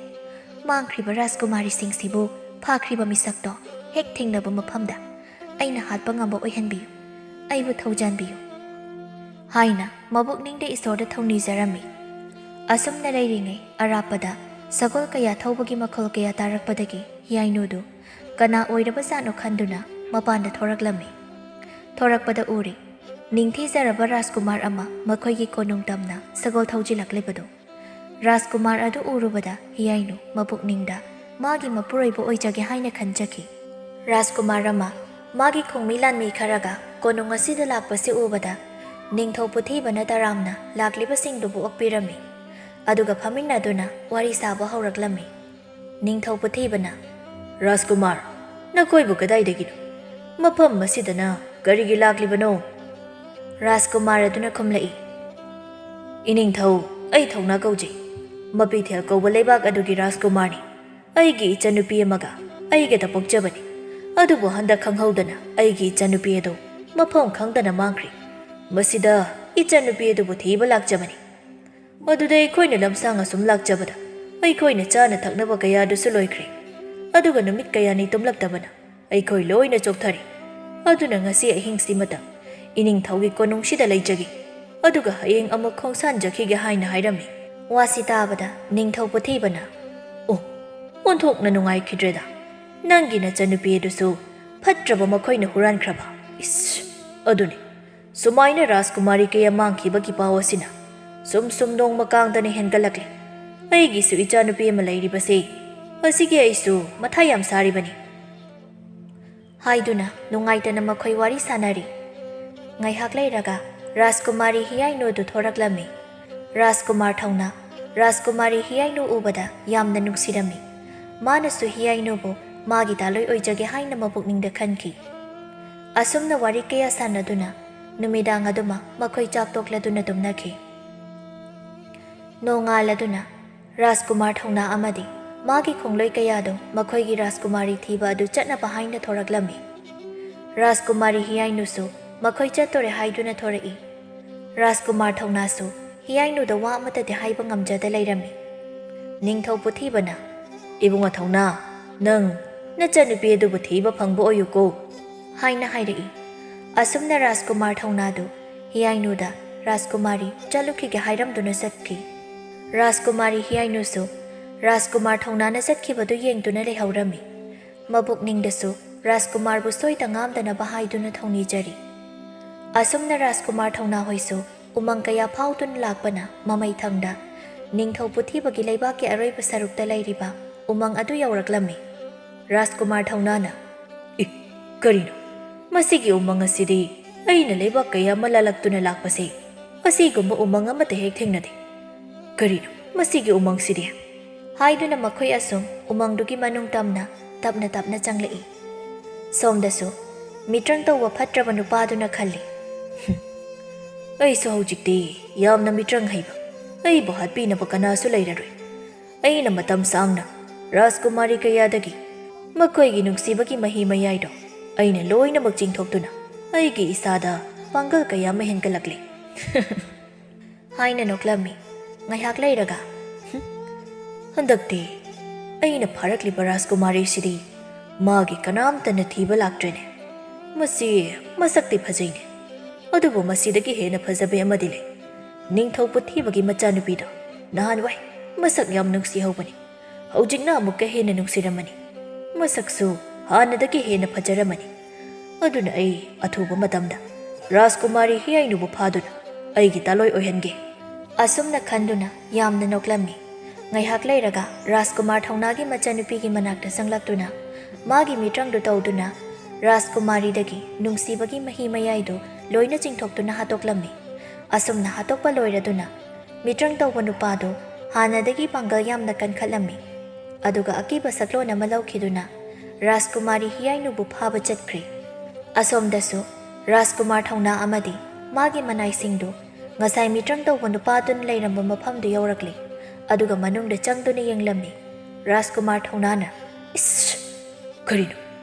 Speaker 2: ಮಾಂಖ್ರಿಬ ರಾಜಕುಮಾರಿ ಸಿಂಗ್ ಸಿಬು ಫಾಖ್ರಿಬ ಮಿಸಕ್ತೋ ಹೆಕ್ ಥೇಂಗ್ನಬ ಮಫಮ್ದ ಐನ ಹಾತ್ಪ ngamba ಓಯ್ಹನ್ಬಿಯು ಐಬು ಥೌಜಾನ್ಬಿಯು ಹಾಯ್ನ ಮಬುಕ್ನಿಂಗ್ದೆ ಇಸೋರ್ದ ಥೌನಿಜರಮ್ಮಿ ಅಸುಮ್ನ ಲೈರಿಂಗೈ ಅರಾಪದ ಸಗೋಲ್ ಕಯಾ ಥೌಬಗಿ ಮಖೋಲ್ ಕಯಾ ತಾರಕ್ಪದಗಿ ಹಿಯಾಯ್ನುದು ಕನಾ ಓಯ್ರಬಜಾನೋ ಖಂದುನ ಮಪಾಂದ ಥೋರಕ್ಲಮ್ಮಿ ಥೋರಕ್ಪದ ಊರಿ ನಿಂಗ್ಥಿಜರಬ ರಾಜಕುಮಾರ್ ಅಮ ಮಖೋಯ್ಗಿ ಕೋನುಂಗ್ ತಮ್ನ ಸಗೋಲ್ ಥೌಜಿಲಕ್ಲಿಬದು ರಾಜಕುಮಾರ್ ಅದು ಊರುಬದ ಹಿಯಾಯ್ನು ಮಪುಕ್ನಿಂಗ್ದ ಮಾಗಿ ಮಪುರೈಬ ಓಯ್ಜಗೆ ಹಾಯ್ನ ಖಂಜಕಿ ರಾಜಕುಮಾರ್ ಅಮ ಮಾಗಿ ಖೋಂಗ್ಮಿ ಲಾನ್ಮಿ ಖರಗ ಕೋನುಂಗ್ ಅಸಿದ ಲಾಕ್ಪಸಿ ಊಬದ ನಿಂಗ್ಥೌ ಪುಥಿಬನ ತರಾಮ್ನ ಲಾಕ್ಲಿಬಸಿಂಗ್ದುಬು ಒಕ್ಪಿರಮ್ಮಿ ಅದುಗ ಫಮಿನ್ನದುನ ವಾರಿ ಸಾಬ ಹೌರಕ್ಲಮ್ಮಿ ನಿಂಗ್ಥೌ ಪುಥಿಬನ ರಾಜಕುಮಾರ್ ನಕೋಯ್ಬು ಕದಾಯ್ದಗಿನು ಮಫಮ್ ಮಸಿದನ ಕರಿಗಿ ಲಾಕ್ಲಿಬನೋ ರಾಜಕುಮಾರ್ ಅದುನ ಖುಮ್ಲಯಿ ಇನಿಂಗ್ಥೌ ಐ ಥೌನಾ ಕೌಜಿ ಮಪಿಥೆಲ್ ಕೌಬ ಲೈಬಾಕ್ ಅದುಗಿ ರಾಜಕುಮಾರ್ನಿ ಐಗಿ ಇಚನುಪಿ ಅಮಗ ಐಗೆದ ಪೊಕ್ಜಬನಿ ಅದುಬು ಹಂದ ಖಂಗ್ಹೌದನ ಐಗಿ ಇಚನುಪಿ ಅದು ಮಫಮ್ ಖಂಗ್ದನ ಮಾಂಖ್ರಿ ಮಸಿದ ಇಚನುಪಿ ಅದುಬು ಥೀಬ ಲಾಕ್ಜಬನಿ ಅದುದ ಅꯩꯈꯣꯏꯅ ꯂꯝꯁꯥꯡ ꯑꯁꯨꯝ ꯂꯥꯛꯆꯕꯗ ꯑꯩꯈꯣꯏꯅ ꯆꯥꯅ ꯊꯛꯅꯕ ꯀꯌꯥꯗꯨꯁꯨ ꯂꯣꯏꯈ꯭ꯔꯦ ꯑꯗꯨꯒ ꯅꯨꯃꯤꯠ ꯀꯌꯥꯅꯤ ꯇꯨꯝꯂꯛꯇꯕꯅ ꯑꯩꯈꯣꯏ ꯂꯣꯏꯅ ꯆꯣꯛꯊꯔꯤ ꯑꯗꯨꯅ ꯉꯁꯤ ꯑꯍꯤꯡꯁꯤꯃꯇ ꯏꯅꯤꯡꯊꯧꯒꯤ ꯀꯣꯅꯨꯡꯁꯤꯗ ꯂꯩꯖꯒꯦ, ꯑꯗꯨꯒ ꯍꯌꯦꯡ ꯑꯃꯨꯛ ꯈꯣꯡꯁꯥꯟꯖꯈꯤꯒꯦ ꯍꯥꯏꯅ ꯍꯥꯏꯔꯝꯃꯤ꯫
Speaker 1: ꯋꯥꯁꯤ ꯇꯥꯕꯗ ꯅꯤꯡꯊꯧ ꯄꯨꯊꯤꯕꯅ
Speaker 2: "ꯑꯣ, ꯑꯣꯟꯊꯣꯛꯅ ꯅꯨꯡꯉꯥꯏꯈꯤꯗ꯭ꯔꯦꯗ꯫ ꯅꯪꯒꯤ ꯅꯆꯟꯅꯨꯄꯤ ꯑꯗꯨꯁꯨ ꯐꯠꯇ꯭ꯔꯕ ꯃꯈꯣꯏꯅ ꯍꯨꯔꯥꯟꯈ꯭ꯔꯕ? ꯏꯁ, ꯑꯗꯨꯅꯤ, ꯁꯨꯃꯥꯏꯅ ꯔꯥꯖꯀꯨꯃꯥꯔꯤ ꯀꯌꯥ ꯃꯥꯡꯈꯤꯕꯒꯤ ꯄꯥꯎ ꯑꯁꯤꯅ ꯁꯨꯝ ꯅꯣꯡꯃ ꯀꯥꯡꯗꯅ ꯍꯦꯟꯒꯠꯂꯛꯂꯦ꯫ ꯑꯩꯒꯤꯁꯨ ꯏꯆꯥꯅꯨꯄꯤ ꯑꯃ ꯂꯩꯔꯤꯕꯁꯦ, ꯑꯁꯤꯒꯤ ꯑꯩꯁꯨ ꯃꯊꯥ ꯌꯥꯝ ꯁꯥꯔꯤꯕꯅꯤ"
Speaker 1: ꯍꯥꯏꯗꯨꯅ ꯅꯨꯡꯉꯥꯏꯇꯅ ꯃꯈꯣꯏ ꯋꯥꯔꯤ ꯁꯥꯅꯔꯤ꯫ ꯉꯥꯏꯍꯥꯛ ꯂꯩꯔꯒ ꯔꯥꯖꯀꯨꯃꯥꯔꯤ ꯍꯤꯌꯥꯏꯅꯨꯗꯨ ꯊꯣꯔꯛꯂꯝꯃꯤ꯫ ꯔꯥꯖꯀꯨꯃꯥꯔ ꯊꯧꯅꯥ ꯔꯥꯖꯀꯨꯃꯥꯔꯤ ꯍꯤꯌꯥꯏꯅꯨ ꯎꯕꯗ ꯌꯥꯝꯅ ꯅꯨꯡꯁꯤꯔꯝꯃꯤ꯫ ꯃꯥꯅꯁꯨ ꯍꯤꯌꯥꯏꯅꯨꯕꯨ ꯃꯥꯒꯤ ꯗꯥꯂꯣꯏ ꯑꯣꯏꯖꯒꯦ ꯍꯥꯏꯅ ꯃꯄꯨꯛꯅꯤꯡꯗ ꯈꯟꯈꯤ꯫ ꯑꯁꯨꯝꯅ ꯋꯥꯔꯤ ꯀꯌꯥ ꯁꯥꯟꯅꯗꯨꯅ ꯅꯨꯃꯤꯗꯥꯡ ꯑꯗꯨꯃ ꯃꯈꯣꯏ ꯆꯥꯛ ꯇꯣꯛꯂꯗꯨꯅ ꯇꯨꯝꯅꯈꯤ꯫ ꯅꯣꯡꯉꯥꯜꯂꯗꯨꯅ ꯔꯥꯖꯀꯨꯃꯥꯔ ꯊꯧꯅꯥ ꯑꯃꯗꯤ ꯃꯥꯒꯤ ꯈꯣꯡꯂꯣꯏ ꯀꯌꯥꯗꯣ ꯃꯈꯣꯏꯒꯤ ꯔꯥꯖꯀꯨꯃꯥꯔꯤ ꯊꯤꯕ ꯑꯗꯨ ꯆꯠꯅꯕ ꯍꯥꯏꯅ ꯊꯣꯔꯛꯂꯝꯃꯤ꯫ ꯔꯥꯖꯀꯨꯃꯥꯔꯤ ꯍꯤꯌꯥꯏꯅꯨꯁꯨ ꯃꯈꯣꯏ ꯆꯠꯇꯣꯔꯦ ꯍꯥꯏꯗꯨꯅ ꯊꯣꯔꯛꯏ꯫ ꯔꯥꯖꯀꯨꯃꯥꯔ ꯊꯧꯅꯥꯁꯨ ꯍꯤꯌꯥꯏꯅꯨꯗ ꯋꯥ ꯑꯃꯠꯇꯗꯤ ꯍꯥꯏꯕ ꯉꯝꯖꯗ ꯂꯩꯔꯝꯃꯤ꯫ ꯅꯤꯡꯊꯧ ꯄꯨꯊꯤꯕꯅ "ꯏꯕꯨꯡꯉꯣ ꯊꯧꯅꯥ, ꯅꯪ ꯅꯆꯟꯅꯨꯄꯤ ꯑꯗꯨꯕꯨ ꯊꯤꯕ ꯐꯪꯕ ꯑꯣꯏꯌꯨꯀꯣ" ꯍꯥꯏꯅ ꯍꯥꯏꯔꯛꯏ꯫ ꯑꯁꯨꯝꯅ ꯔꯥꯖꯀꯨꯃꯥꯔ ꯊꯧꯅꯥꯗꯨ ꯍꯤꯌꯥꯏꯅꯨꯗ ꯔꯥꯖꯀꯨꯃꯥꯔꯤ ꯆꯠꯂꯨꯈꯤꯒꯦ ꯍꯥꯏꯔꯝꯗꯨꯅ ꯆꯠꯈꯤ꯫ ꯔꯥꯖꯀꯨꯃꯥꯔꯤ ꯍꯤꯌꯥꯏꯅꯨꯁꯨ ꯔꯥꯖꯀꯨꯃꯥꯔ ꯊꯧꯅꯥꯅ ꯆꯠꯈꯤꯕꯗꯨ ꯌꯦꯡꯗꯨꯅ ꯂꯩꯍꯧꯔꯝꯃꯤ꯫ ꯃꯕꯨꯛꯅꯤꯡꯗꯁꯨ ꯔꯥꯖꯀꯨꯃꯥꯔꯕꯨ ꯁꯣꯏꯗ ꯉꯥꯝꯗꯅꯕ ꯍꯥꯏꯗꯨꯅ ꯊꯧꯅꯤꯖꯔꯤ꯫ ꯑꯁꯨꯝꯅ ꯔꯥꯖꯀꯨꯃꯥꯔ ꯊꯧꯅꯥ ꯍꯣꯏꯁꯨ ꯎꯃꯪ ꯀꯌꯥ ꯐꯥꯎꯗꯨꯅ ꯂꯥꯛꯄꯅ ꯃꯃꯩꯊꯪꯗ ꯅꯤꯡꯊꯧ ꯄꯨꯊꯤꯕꯒꯤ ꯂꯩꯕꯥꯛꯀꯤ ꯑꯔꯣꯏꯕ ꯁꯔꯨꯛꯇ ꯂꯩꯔꯤꯕ ꯎꯃꯪ ꯑꯗꯨ ꯌꯧꯔꯛꯂꯝꯃꯤ꯫ ꯔꯥꯖꯀꯨꯃꯥꯔ ꯊꯧꯅꯥꯅ "ꯀꯔꯤꯅꯣ ꯃꯁꯤꯒꯤ ꯎꯃꯪ ꯑꯁꯤꯗꯤ ꯑꯩꯅ ꯂꯩꯕꯥꯛ ꯀꯌꯥ ꯑꯃ ꯂꯥꯜꯂꯛꯇꯨꯅ ꯂꯥꯛꯄꯁꯦ ꯑꯁꯤꯒꯨꯝꯕ ꯎꯃꯪ ꯑꯃꯠꯇ ꯍꯦꯛ ꯊꯦꯡꯅꯗꯦ꯫ ꯀꯔꯤꯅꯣ ꯃꯁꯤꯒꯤ ꯎꯃꯪꯁꯤꯗꯤ?" ꯍꯥꯏꯗꯨꯅ ꯃꯈꯣꯏ ꯑꯁꯨꯝ ꯎꯃꯪꯗꯨꯒꯤ ꯃꯅꯨꯡ ꯇꯝꯅ ꯇꯞꯅ ꯆꯪꯂꯛꯏ꯫ ꯁꯣꯝꯗꯁꯨ ꯃꯤꯇ꯭ꯔꯪ ꯇꯧꯕ ꯐꯠꯇ꯭ꯔꯕ ꯅꯨꯄꯥꯗꯨꯅ ꯈꯜꯂꯤ,
Speaker 2: "ꯑꯩꯁꯨ ꯍꯧꯖꯤꯛꯇꯤ ꯌꯥꯝꯅ ꯃꯤꯇ꯭ꯔꯪ ꯍꯩꯕ, ꯑꯩꯕꯨ ꯍꯥꯠꯄꯤꯅꯕ ꯀꯅꯥꯁꯨ ꯂꯩꯔꯔꯣꯏ꯫ ꯑꯩꯅ ꯃꯇꯝ ꯁꯥꯡꯅ ꯔꯥꯖꯀꯨꯃꯥꯔꯤ ꯀꯌꯥꯗꯒꯤ ꯃꯈꯣꯏꯒꯤ ꯅꯨꯡꯁꯤꯕꯒꯤ ꯃꯍꯤ ꯃꯌꯥꯏꯗꯣ ꯑꯩꯅ ꯂꯣꯏꯅꯃꯛ ꯆꯤꯡꯊꯣꯛꯇꯨꯅ ꯑꯩꯒꯤ ꯏꯁꯥꯗ ꯄꯥꯡꯒꯜ ꯀꯌꯥ ꯑꯃ ꯍꯦꯟꯒꯠꯂꯛꯂꯦ"
Speaker 1: ꯍꯥꯏꯅ ꯅꯣꯛꯂꯝꯃꯤ꯫ ꯉꯥꯏꯍꯥꯛ ꯂꯩꯔꯒ
Speaker 2: "ꯍꯟꯗꯛꯇꯤ ꯑꯩꯅ ꯐꯥꯔꯛꯂꯤꯕ ꯔꯥꯖꯀꯨꯃꯥꯔꯤꯁꯤꯗꯤ ꯃꯥꯒꯤ ꯀꯅꯥꯝꯇꯅ ꯊꯤꯕ ꯂꯥꯛꯇ꯭ꯔꯦꯅꯦ꯫ ꯃꯁꯤ ꯃꯁꯛꯇꯤ ꯐꯖꯩꯅꯦ, ꯑꯗꯨꯕꯨ ꯃꯁꯤꯗꯒꯤ ꯍꯦꯟꯅ ꯐꯖꯕ ꯑꯃꯗꯤ ꯂꯩ꯫ ꯅꯤꯡꯊꯧ ꯄꯨꯊꯤꯕꯒꯤ ꯃꯆꯥꯅꯨꯄꯤꯗꯣ ꯅꯍꯥꯟꯋꯥꯏ ꯃꯁꯛ ꯌꯥꯝ ꯅꯨꯡꯁꯤꯍꯧꯕꯅꯤ, ꯍꯧꯖꯤꯛꯅ ꯑꯃꯨꯛꯀ ꯍꯦꯟꯅ ꯅꯨꯡꯁꯤꯔꯝꯃꯅꯤ, ꯃꯁꯛꯁꯨ ꯍꯥꯟꯅꯗꯒꯤ ꯍꯦꯟꯅ ꯐꯖꯔꯝꯃꯅꯤ꯫ ꯑꯗꯨꯅ ꯑꯩ ꯑꯊꯨꯕ ꯃꯇꯝꯗ ꯔꯥꯖꯀꯨꯃꯥꯔꯤ ꯍꯤꯌꯥꯏꯅꯨꯕꯨ ꯐꯥꯗꯨꯅ ꯑꯩꯒꯤ ꯗꯥꯂꯣꯏ ꯑꯣꯏꯍꯟꯒꯦ"
Speaker 1: ꯑꯁꯨꯝꯅ ꯈꯟꯗꯨꯅ ꯌꯥꯝꯅ ꯅꯣꯛꯂꯝꯃꯤ꯫ ꯉꯥꯏꯍꯥꯛ ꯂꯩꯔꯒ ꯔꯥꯖꯀꯨꯃꯥꯔ ꯊꯧꯅꯥꯒꯤ ꯃꯆꯟꯅꯨꯄꯤꯒꯤ ꯃꯅꯥꯛꯇ ꯆꯪꯂꯛꯇꯨꯅ ꯃꯥꯒꯤ ꯃꯤꯇ꯭ꯔꯪꯗꯨ ꯇꯧꯗꯨꯅ ꯔꯥꯖꯀꯨꯃꯥꯔꯤꯗꯒꯤ ꯅꯨꯡꯁꯤꯕꯒꯤ ꯃꯍꯤ ꯃꯌꯥꯏꯗꯨ ꯂꯣꯏꯅ ꯆꯤꯡꯊꯣꯛꯇꯨꯅ ꯍꯥꯠꯇꯣꯛꯂꯝꯃꯤ꯫ ꯑꯁꯨꯝꯅ ꯍꯥꯠꯇꯣꯛꯄ ꯂꯣꯏꯔꯗꯨꯅ ꯃꯤꯇ꯭ꯔꯪ ꯇꯧꯕ ꯅꯨꯄꯥꯗꯨ ꯍꯥꯟꯅꯗꯒꯤ ꯄꯥꯡꯒꯜ ꯌꯥꯝꯅ ꯀꯟꯈꯠꯂꯝꯃꯤ꯫ ꯑꯗꯨꯒ ꯑꯀꯤꯕ ꯁꯛꯂꯣꯟ ꯑꯃ ꯂꯧꯈꯤꯗꯨꯅ ꯔꯥꯖꯀꯨꯃꯥꯔꯤ ꯍꯤꯌꯥꯏꯅꯨꯕꯨ ꯐꯥꯕ ꯆꯠꯈ꯭ꯔꯦ꯫ ꯑꯁꯣꯝꯗꯁꯨ ꯔꯥꯖꯀꯨꯃꯥꯔ ꯊꯧꯅꯥ ꯑꯃꯗꯤ ꯃꯥꯒꯤ ꯃꯅꯥꯏꯁꯤꯡꯗꯨ ꯉꯁꯥꯏ ꯃꯤꯇ꯭ꯔꯪ ꯇꯧꯕ ꯅꯨꯄꯥꯗꯨꯅ ꯂꯩꯔꯝꯕ ꯃꯐꯝꯗꯨ ꯌꯧꯔꯛꯂꯦ꯫ ꯑꯗꯨꯒ ꯃꯅꯨꯡꯗ ꯆꯪꯗꯨꯅ ꯌꯦꯡꯂꯝꯃꯤ꯫ ꯔꯥꯖꯀꯨꯃꯥꯔ ꯊꯧꯅꯥꯅ
Speaker 2: "ꯏꯁ, ꯀꯔꯤꯅꯣ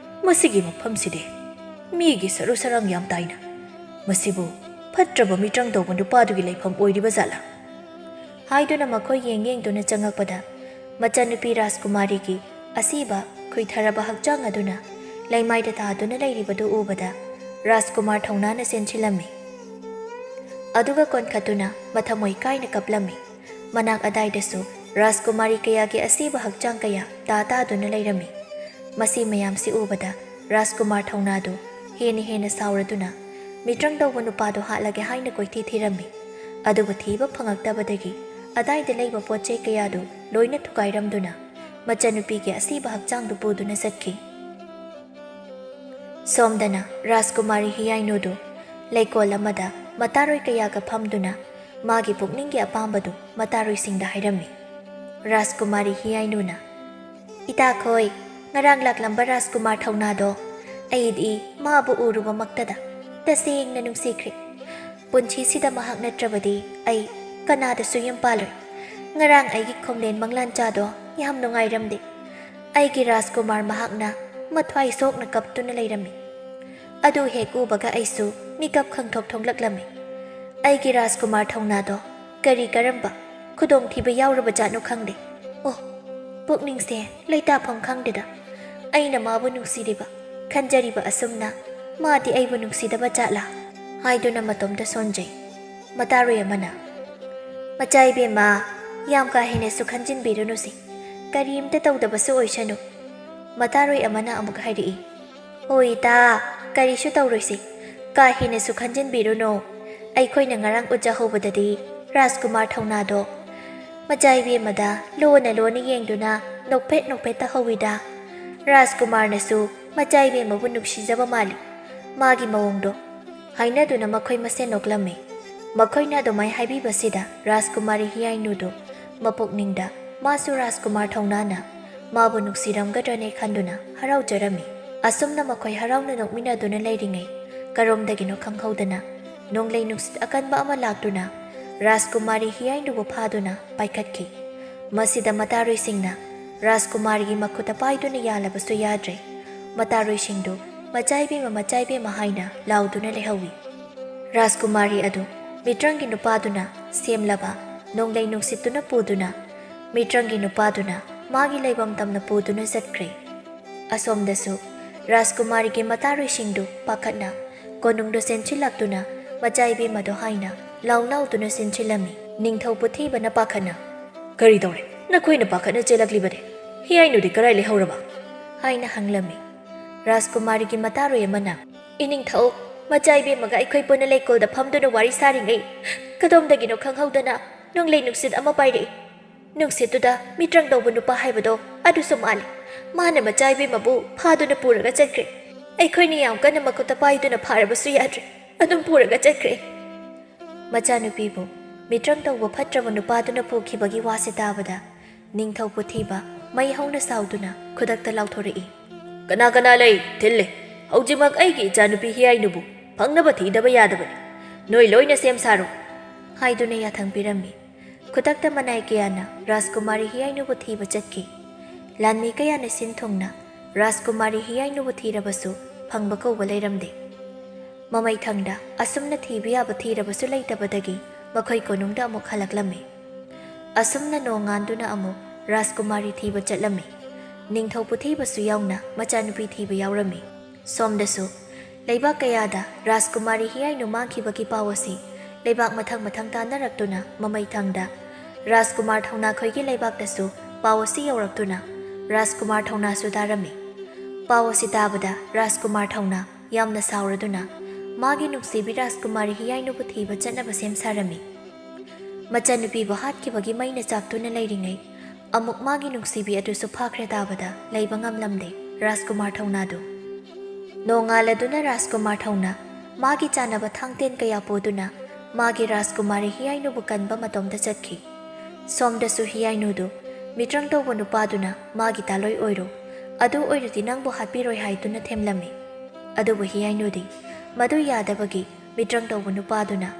Speaker 2: ꯃꯁꯤꯒꯤ ꯃꯐꯝꯁꯤꯗꯤ ꯃꯤꯒꯤ ꯁꯔꯨ ꯁꯔꯥꯡ ꯌꯥꯝ ꯇꯥꯏꯅ, ꯃꯁꯤꯕꯨ ꯐꯠꯇ꯭ꯔꯕ ꯃꯤꯇ꯭ꯔꯪ ꯇꯧꯕ ꯅꯨꯄꯥꯗꯨꯒꯤ ꯂꯩꯐꯝ ꯑꯣꯏꯔꯤꯕ ꯖꯥꯠꯂꯥ"
Speaker 1: ꯍꯥꯏꯗꯨꯅ ꯃꯈꯣꯏ ꯌꯦꯡꯗꯨꯅ ꯆꯪꯉꯛꯄꯗ ꯃꯆꯟꯅꯨꯄꯤ ꯔꯥꯖꯀꯨꯃꯥꯔꯤꯒꯤ ꯑꯁꯤꯕ ꯈꯨꯏꯊꯔꯕ ꯍꯛꯆꯥꯡ ꯑꯗꯨꯅ ꯂꯩꯃꯥꯏꯗ ꯇꯥꯗꯨꯅ ꯂꯩꯔꯤꯕꯗꯨ ꯎꯕꯗ ꯔꯥꯖꯀꯨꯃꯥꯔ ꯊꯧꯅꯥꯅ ꯆꯦꯟꯁꯤꯜꯂꯝꯃꯤ꯫ ꯑꯗꯨꯒ ꯀꯣꯟꯈꯠꯇꯨꯅ ꯃꯊꯃꯣꯏ ꯀꯥꯏꯅ ꯀꯞꯂꯝꯃꯤ꯫ ꯃꯅꯥꯛ ꯑꯗꯥꯏꯗꯁꯨ ꯔꯥꯖꯀꯨꯃꯥꯔꯤ ꯀꯌꯥꯒꯤ ꯑꯁꯤꯕ ꯍꯛꯆꯥꯡ ꯀꯌꯥ ꯇꯥꯗꯨꯅ ꯂꯩꯔꯝꯃꯤ꯫ ꯃꯁꯤ ꯃꯌꯥꯝꯁꯤ ꯎꯕꯗ ꯔꯥꯖꯀꯨꯃꯥꯔ ꯊꯧꯅꯥꯗꯨ ꯍꯦꯟꯅ ꯁꯥꯎꯔꯗꯨꯅ ꯃꯤꯇ꯭ꯔꯪ ꯇꯧꯕ ꯅꯨꯄꯥꯗꯨ ꯍꯥꯠꯂꯒꯦ ꯍꯥꯏꯅ ꯀꯣꯏꯊꯤ ꯊꯤꯔꯝꯃꯤ꯫ ꯑꯗꯨꯕꯨ ꯊꯤꯕ ꯐꯪꯉꯛꯇꯕꯗꯒꯤ ꯑꯗꯥꯏꯗ ꯂꯩꯕ ꯄꯣꯠꯆꯩ ꯀꯌꯥꯗꯨ ꯂꯣꯏꯅ ꯊꯨꯒꯥꯏꯔꯝꯗꯨꯅ ꯃꯆꯟꯅꯨꯄꯤꯒꯤ ꯑꯁꯤꯕ ꯍꯛꯆꯥꯡꯗꯨ ꯄꯨꯗꯨꯅ ꯆꯠꯈꯤ꯫ ꯁꯣꯝꯗꯅ ꯔꯥꯖꯀꯨꯃꯥꯔꯤ ꯍꯤꯌꯥꯏꯅꯨꯗꯨ ꯂꯩꯀꯣꯜ ꯑꯃꯗ ꯃꯇꯥꯔꯣꯏ ꯀꯌꯥꯒ ꯐꯝꯗꯨꯅ ꯃꯥꯒꯤ ꯄꯨꯛꯅꯤꯡꯒꯤ ꯑꯄꯥꯝꯕꯗꯨ ꯃꯇꯥꯔꯣꯏꯁꯤꯡꯗ ꯍꯥꯏꯔꯝꯃꯤ꯫ ꯔꯥꯖꯀꯨꯃꯥꯔꯤ ꯍꯤꯌꯥꯏꯅꯨꯅ "ꯏꯇꯥꯈꯣꯏ, ꯉꯔꯥꯡ ꯂꯥꯛꯂꯝꯕ ꯔꯥꯖꯀꯨꯃꯥꯔ ꯊꯧꯅꯥꯗꯣ ꯑꯩꯗꯤ ꯃꯥꯕꯨ ꯎꯔꯨꯕꯃꯛꯇꯗ ꯇꯁꯦꯡꯅ ꯅꯨꯡꯁꯤꯈ꯭ꯔꯦ꯫ ꯄꯨꯟꯁꯤꯁꯤꯗ ꯃꯍꯥꯛ ꯅꯠꯇ꯭ꯔꯕꯗꯤ ꯑꯩ ꯀꯅꯥꯗꯁꯨ ꯌꯨꯝ ꯄꯥꯜꯂꯣꯏ꯫ ꯉꯔꯥꯡ ꯑꯩꯒꯤ ꯈꯣꯝꯂꯦꯟ ꯃꯪꯂꯥꯟꯆꯥꯗꯣ ꯌꯥꯝ ꯅꯨꯡꯉꯥꯏꯔꯝꯗꯦ꯫ ꯑꯩꯒꯤ ꯔꯥꯖꯀꯨꯃꯥꯔ ꯃꯍꯥꯛꯅ ꯃꯊ꯭ꯋꯥꯏ ꯁꯣꯛꯅ ꯀꯞꯇꯨꯅ ꯂꯩꯔꯝꯃꯤ꯫ ꯑꯗꯨ ꯍꯦꯛ ꯎꯕꯒ ꯑꯩꯁꯨ ꯃꯤꯀꯞ ꯈꯪꯊꯣꯛ ꯊꯣꯛꯂꯛꯂꯝꯃꯤ꯫ ꯑꯩꯒꯤ ꯔꯥꯖꯀꯨꯃꯥꯔ ꯊꯧꯅꯥꯗꯣ ꯀꯔꯝꯕ ꯈꯨꯗꯣꯡꯊꯤꯕ ꯌꯥꯎꯔꯕ ꯖꯥꯠꯅꯣ ꯈꯪꯗꯦ꯫ ꯑꯣ, ꯄꯨꯛꯅꯤꯡꯁꯦ ꯂꯩꯇꯥꯐꯝ ꯈꯪꯗꯦꯗ꯫ ꯑꯩꯅ ꯃꯥꯕꯨ ꯅꯨꯡꯁꯤꯔꯤꯕ, ꯈꯟꯖꯔꯤꯕ ꯑꯁꯨꯝꯅ ꯃꯥꯗꯤ ꯑꯩꯕꯨ ꯅꯨꯡꯁꯤꯗꯕ ꯖꯥꯠꯂꯥ ꯍꯥꯏꯗꯨꯅ ꯃꯇꯣꯝꯇ ꯁꯣꯟꯖꯩ꯫ ꯃꯇꯥꯔꯣꯏ ꯑꯃꯅ ꯃꯆꯥꯏꯕꯦꯝꯃ ꯌꯥꯝ ꯀꯥ ꯍꯦꯟꯅꯁꯨ ꯈꯟꯖꯤꯟꯕꯤꯔꯨꯅꯨꯁꯤ, ꯀꯔꯤꯝꯇ ꯇꯧꯗꯕꯁꯨ ꯑꯣꯏꯁꯅꯨ꯫ ꯃꯇꯥꯔꯣꯏ ꯑꯃꯅ ꯑꯃꯨꯛ ꯍꯥꯏꯔꯛꯏ, ꯍꯣꯏ ꯏꯇꯥ ꯀꯔꯤꯁꯨ ꯇꯧꯔꯣꯏꯁꯤ, ꯀꯥ ꯍꯦꯟꯅꯁꯨ ꯈꯟꯖꯤꯟꯕꯤꯔꯨꯅꯨ꯫ ꯑꯩꯈꯣꯏꯅ ꯉꯔꯥꯡ ꯎꯖꯍꯧꯕꯗꯗꯤ ꯔꯥꯖꯀꯨꯃꯥꯔ ꯊꯧꯅꯥꯗꯣ ꯃꯆꯥꯏꯕꯦꯝꯃꯗ ꯂꯣꯟꯅ ꯂꯣꯟꯅ ꯌꯦꯡꯗꯨꯅ ꯅꯣꯛꯐꯦꯠ ꯅꯣꯛꯐꯦꯠ ꯇꯧꯍꯧꯋꯤꯗ꯫ ꯔꯥꯖꯀꯨꯃꯥꯔꯅꯁꯨ ꯃꯆꯥꯏꯕꯦꯝꯃꯕꯨ ꯅꯨꯡꯁꯤꯖꯕ ꯃꯥꯜꯂꯤ ꯃꯥꯒꯤ ꯃꯑꯣꯡꯗꯣ ꯍꯥꯏꯅꯗꯨꯅ ꯃꯈꯣꯏ ꯃꯁꯦꯟ ꯅꯣꯛꯂꯝꯃꯤ꯫ ꯃꯈꯣꯏꯅ ꯑꯗꯨꯃꯥꯏ ꯍꯥꯏꯕꯤꯕꯁꯤꯗ ꯔꯥꯖꯀꯨꯃꯥꯔꯤ ꯍꯤꯌꯥꯏꯅꯨꯗꯨ ꯃꯄꯨꯛꯅꯤꯡꯗ ꯃꯥꯁꯨ ꯔꯥꯖꯀꯨꯃꯥꯔ ꯊꯧꯅꯥꯅ ꯃꯥꯕꯨ ꯅꯨꯡꯁꯤꯔꯝꯒꯗ꯭ꯔꯅꯦ ꯈꯟꯗꯨꯅ ꯍꯔꯥꯎꯖꯔꯝꯃꯤ꯫ ꯑꯁꯨꯝꯅ ꯃꯈꯣꯏ ꯍꯔꯥꯎꯅ ꯅꯣꯛꯃꯤꯟꯅꯗꯨꯅ ꯂꯩꯔꯤꯉꯩ ꯀꯔꯣꯝꯗꯒꯤꯅꯣ ꯈꯪꯍꯧꯗꯅ ꯅꯣꯡꯂꯩ ꯅꯨꯡꯁꯤꯠ ꯑꯀꯟꯕ ꯑꯃ ꯂꯥꯛꯇꯨꯅ ꯔꯥꯖꯀꯨꯃꯥꯔꯤ ꯍꯤꯌꯥꯏꯅꯨꯕꯨ ꯐꯥꯗꯨꯅ ꯄꯥꯏꯈꯠꯈꯤ꯫ ꯃꯁꯤꯗ ꯃꯇꯥꯔꯣꯏꯁꯤꯡꯅ ꯔꯥꯖꯀꯨꯃꯥꯔꯤꯒꯤ ꯃꯈꯨꯠꯇ ꯄꯥꯏꯗꯨꯅ ꯌꯥꯜꯂꯕꯁꯨ ꯌꯥꯗ꯭ꯔꯦ꯫ ꯃꯇꯥꯔꯣꯏꯁꯤꯡꯗꯨ ꯃꯆꯥꯏꯕꯦꯝꯃ ꯃꯆꯥꯏꯕꯦꯝꯃ ꯍꯥꯏꯅ ꯂꯥꯎꯗꯨꯅ ꯂꯩꯍꯧꯋꯤ꯫ ꯔꯥꯖꯀꯨꯃꯥꯔꯤ ꯑꯗꯨ ꯃꯤꯇ꯭ꯔꯪꯒꯤ ꯅꯨꯄꯥꯗꯨꯅ ꯁꯦꯝꯂꯕ ꯅꯣꯡꯂꯩ ꯅꯨꯡꯁꯤꯠꯇꯨꯅ ꯄꯨꯗꯨꯅ ꯃꯤꯇ꯭ꯔꯪꯒꯤ ꯅꯨꯄꯥꯗꯨꯅ ꯃꯥꯒꯤ ꯂꯩꯐꯝ ꯇꯝꯅ ꯄꯨꯗꯨꯅ ꯆꯠꯈ꯭ꯔꯦ꯫ ꯑꯁꯣꯝꯗꯁꯨ ꯔꯥꯖꯀꯨꯃꯥꯔꯤꯒꯤ ꯃꯇꯥꯔꯣꯏꯁꯤꯡꯗꯨ ꯄꯥꯈꯠꯅ ꯀꯣꯅꯨꯡꯗ ꯆꯦꯟꯁꯤꯜꯂꯛꯇꯨꯅ ꯃꯆꯥꯏꯕꯦꯝꯃꯗꯣ ꯍꯥꯏꯅ ꯂꯥꯎꯗꯨꯅ ꯆꯦꯟꯁꯤꯜꯂꯝꯃꯤ꯫ ꯅꯤꯡꯊꯧ ꯄꯨꯊꯤꯕꯅ ꯄꯥꯈꯠꯅ
Speaker 2: ꯀꯔꯤ ꯇꯧꯔꯦ ꯅꯈꯣꯏꯅ ꯄꯥꯈꯠꯅ ꯆꯦꯜꯂꯛꯂꯤꯕꯅꯦ? ꯍꯤꯌꯥꯏꯅꯨꯗꯤ ꯀꯔꯥꯏ ꯂꯩꯍꯧꯔꯕ?
Speaker 1: ꯍꯥꯏꯅ ꯍꯪꯂꯝꯃꯤ꯫ ꯔꯥꯖꯀꯨꯃꯥꯔꯤꯒꯤ ꯃꯇꯥꯔꯣꯏ ꯑꯃꯅ ꯏꯅꯤꯡꯊꯧ ꯃꯆꯥꯏꯕꯦꯝꯃꯒ ꯑꯩꯈꯣꯏ ꯄꯨꯟꯅ ꯂꯩꯀꯣꯜꯗ ꯐꯝꯗꯨꯅ ꯋꯥꯔꯤ ꯁꯥꯔꯤꯉꯩ ꯀꯗꯣꯝꯗꯒꯤꯅꯣ ꯈꯪꯍꯧꯗꯅ ꯅꯣꯡꯂꯩ ꯅꯨꯡꯁꯤꯠ ꯑꯃ ꯄꯥꯏꯔꯛꯏ꯫ ꯅꯨꯡꯁꯤꯠꯇꯨꯗ ꯃꯤꯇ꯭ꯔꯪ ꯇꯧꯕ ꯅꯨꯄꯥ ꯍꯥꯏꯕꯗꯣ ꯑꯗꯨꯁꯨ ꯃꯥꯜꯂꯤ꯫ ꯃꯥꯅ ꯃꯆꯥꯏꯕꯦꯝꯃꯕꯨ ꯐꯥꯗꯨꯅ ꯄꯨꯔꯒ ꯆꯠꯈ꯭ꯔꯦ꯫ ꯑꯩꯈꯣꯏꯅ ꯌꯥꯝ ꯀꯟꯅ ꯃꯈꯨꯠꯇ ꯄꯥꯏꯗꯨꯅ ꯐꯥꯔꯕꯁꯨ ꯌꯥꯗ꯭ꯔꯦ, ꯑꯗꯨꯝ ꯄꯨꯔꯒ ꯆꯠꯈ꯭ꯔꯦ꯫ ꯃꯆꯥꯅꯨꯄꯤꯕꯨ ꯃꯤꯇ꯭ꯔꯪ ꯇꯧꯕ ꯐꯠꯇ꯭ꯔꯕ ꯅꯨꯄꯥꯗꯨꯅ ꯄꯨꯈꯤꯕꯒꯤ ꯋꯥꯁꯦ ꯇꯥꯕꯗ ꯅꯤꯡꯊꯧ ꯄꯨꯊꯤꯕ ꯃꯩ ꯍꯧꯅ ꯁꯥꯎꯗꯨꯅ ꯈꯨꯗꯛꯇ ꯂꯥꯎꯊꯣꯔꯛꯏ,
Speaker 2: ꯀꯅꯥ ꯀꯅꯥ ꯂꯩ? ꯊꯤꯜꯂꯦ! ꯍꯧꯖꯤꯛꯃꯛ ꯑꯩꯒꯤ ꯏꯆꯥꯅꯨꯄꯤ ꯍꯤꯌꯥꯏꯅꯨꯕꯨ ꯐꯪꯅꯕ ꯊꯤꯗꯕ ꯌꯥꯗꯕꯅꯤ꯫ ꯅꯣꯏ ꯂꯣꯏꯅ ꯁꯦꯝ ꯁꯥꯔꯣ
Speaker 1: ꯍꯥꯏꯗꯨꯅ ꯌꯥꯊꯪ ꯄꯤꯔꯝꯃꯤ꯫ ꯈꯨꯗꯛꯇ ꯃꯅꯥꯏ ꯀꯌꯥꯅ ꯔꯥꯖꯀꯨꯃꯥꯔꯤ ꯍꯤꯌꯥꯏꯅꯨꯕꯨ ꯊꯤꯕ ꯆꯠꯈꯤ꯫ ꯂꯥꯟꯃꯤ ꯀꯌꯥꯅ ꯁꯤꯟ ꯊꯨꯡꯅ ꯔꯥꯖꯀꯨꯃꯥꯔꯤ ꯍꯤꯌꯥꯏꯅꯨꯕꯨ ꯊꯤꯔꯕꯁꯨ ꯐꯪꯕ ꯀꯧꯕ ꯂꯩꯔꯝꯗꯦ꯫ ꯃꯃꯩꯊꯪꯗ ꯑꯁꯨꯝꯅ ꯊꯤꯕ ꯌꯥꯕ ꯊꯤꯔꯕꯁꯨ ꯂꯩꯇꯕꯗꯒꯤ ꯃꯈꯣꯏ ꯀꯣꯅꯨꯡꯗ ꯑꯃꯨꯛ ꯍꯜꯂꯛꯂꯝꯃꯤ꯫ ꯑꯁꯨꯝꯅ ꯅꯣꯡꯉꯥꯟꯗꯨꯅ ꯑꯃꯨꯛ ꯔꯥꯖꯀꯨꯃꯥꯔꯤ ꯊꯤꯕ ꯆꯠꯂꯝꯃꯤ꯫ ꯅꯤꯡꯊꯧ ꯄꯨꯊꯤꯕꯁꯨ ꯌꯥꯎꯅ ꯃꯆꯥꯅꯨꯄꯤ ꯊꯤꯕ ꯌꯥꯎꯔꯝꯃꯤ꯫ ꯁꯣꯝꯗꯁꯨ ꯂꯩꯕꯥꯛ ꯀꯌꯥꯗ ꯔꯥꯖꯀꯨꯃꯥꯔꯤ ꯍꯤꯌꯥꯏꯅꯨ ꯃꯥꯡꯈꯤꯕꯒꯤ ꯄꯥꯎ ꯑꯁꯤ ꯂꯩꯕꯥꯛ ꯃꯊꯪ ꯃꯊꯪ ꯇꯥꯟꯅꯔꯛꯇꯨꯅ ꯃꯃꯩꯊꯪꯗ ꯔꯥꯖꯀꯨꯃꯥꯔ ꯊꯧꯅꯥꯈꯣꯏꯒꯤ ꯂꯩꯕꯥꯛꯇꯁꯨ ꯄꯥꯎ ꯑꯁꯤ ꯌꯧꯔꯛꯇꯨꯅ ꯔꯥꯖꯀꯨꯃꯥꯔ ꯊꯧꯅꯥꯁꯨ ꯇꯥꯔꯝꯃꯤ꯫ ꯄꯥꯎ ꯑꯁꯤ ꯇꯥꯕꯗ ꯔꯥꯖꯀꯨꯃꯥꯔ ꯊꯧꯅꯥ ꯌꯥꯝꯅ ꯁꯥꯎꯔꯗꯨꯅ ꯃꯥꯒꯤ ꯅꯨꯡꯁꯤꯕꯤ ꯔꯥꯖꯀꯨꯃꯥꯔꯤ ꯍꯤꯌꯥꯏꯅꯨꯕꯨ ꯊꯤꯕ ꯆꯠꯅꯕ ꯁꯦꯝ ꯁꯥꯔꯝꯃꯤ꯫ ꯃꯆꯥꯅꯨꯄꯤꯕꯨ ꯍꯥꯠꯈꯤꯕꯒꯤ ꯃꯩꯅ ꯆꯥꯛꯇꯨꯅ ꯂꯩꯔꯤꯉꯩ ꯑꯃꯨꯛ ꯃꯥꯒꯤ ꯅꯨꯡꯁꯤꯕꯤ ꯑꯗꯨꯁꯨ ꯐꯥꯈ꯭ꯔꯦ ꯇꯥꯕꯗ ꯂꯩꯕ ꯉꯝꯂꯝꯗꯦ ꯔꯥꯖꯀꯨꯃꯥꯔ ꯊꯧꯅꯥꯗꯨ꯫ ꯅꯣꯡꯉꯥꯜꯂꯗꯨꯅ ꯔꯥꯖꯀꯨꯃꯥꯔ ꯊꯧꯅꯥ ꯃꯥꯒꯤ ꯆꯥꯅꯕ ꯊꯥꯡꯇꯦꯟ ꯀꯌꯥ ꯄꯨꯗꯨꯅ ꯃꯥꯒꯤ ꯔꯥꯖꯀꯨꯃꯥꯔꯤ ꯍꯤꯌꯥꯏꯅꯨꯕꯨ ꯀꯟꯕ ꯃꯇꯣꯝꯗ ꯆꯠꯈꯤ꯫ ꯁꯣꯝꯗꯁꯨ ꯍꯤꯌꯥꯏꯅꯨꯗꯨ ꯃꯤꯇ꯭ꯔꯪ ꯇꯧꯕ ꯅꯨꯄꯥꯗꯨꯅ ꯃꯥꯒꯤ ꯇꯥꯂꯣꯏ ꯑꯣꯏꯔꯣ, ꯑꯗꯨ ꯑꯣꯏꯔꯗꯤ ꯅꯪꯕꯨ ꯍꯥꯠꯄꯤꯔꯣꯏ ꯍꯥꯏꯗꯨꯅ ꯊꯦꯝꯂꯝꯃꯤ꯫ ꯑꯗꯨꯕꯨ ꯍꯤꯌꯥꯏꯅꯨꯗꯤ ꯃꯗꯨ ꯌꯥꯗꯕꯒꯤ ꯃꯤꯇ꯭ꯔꯪ ꯇꯧꯕ ꯅꯨꯄꯥꯗꯨꯅ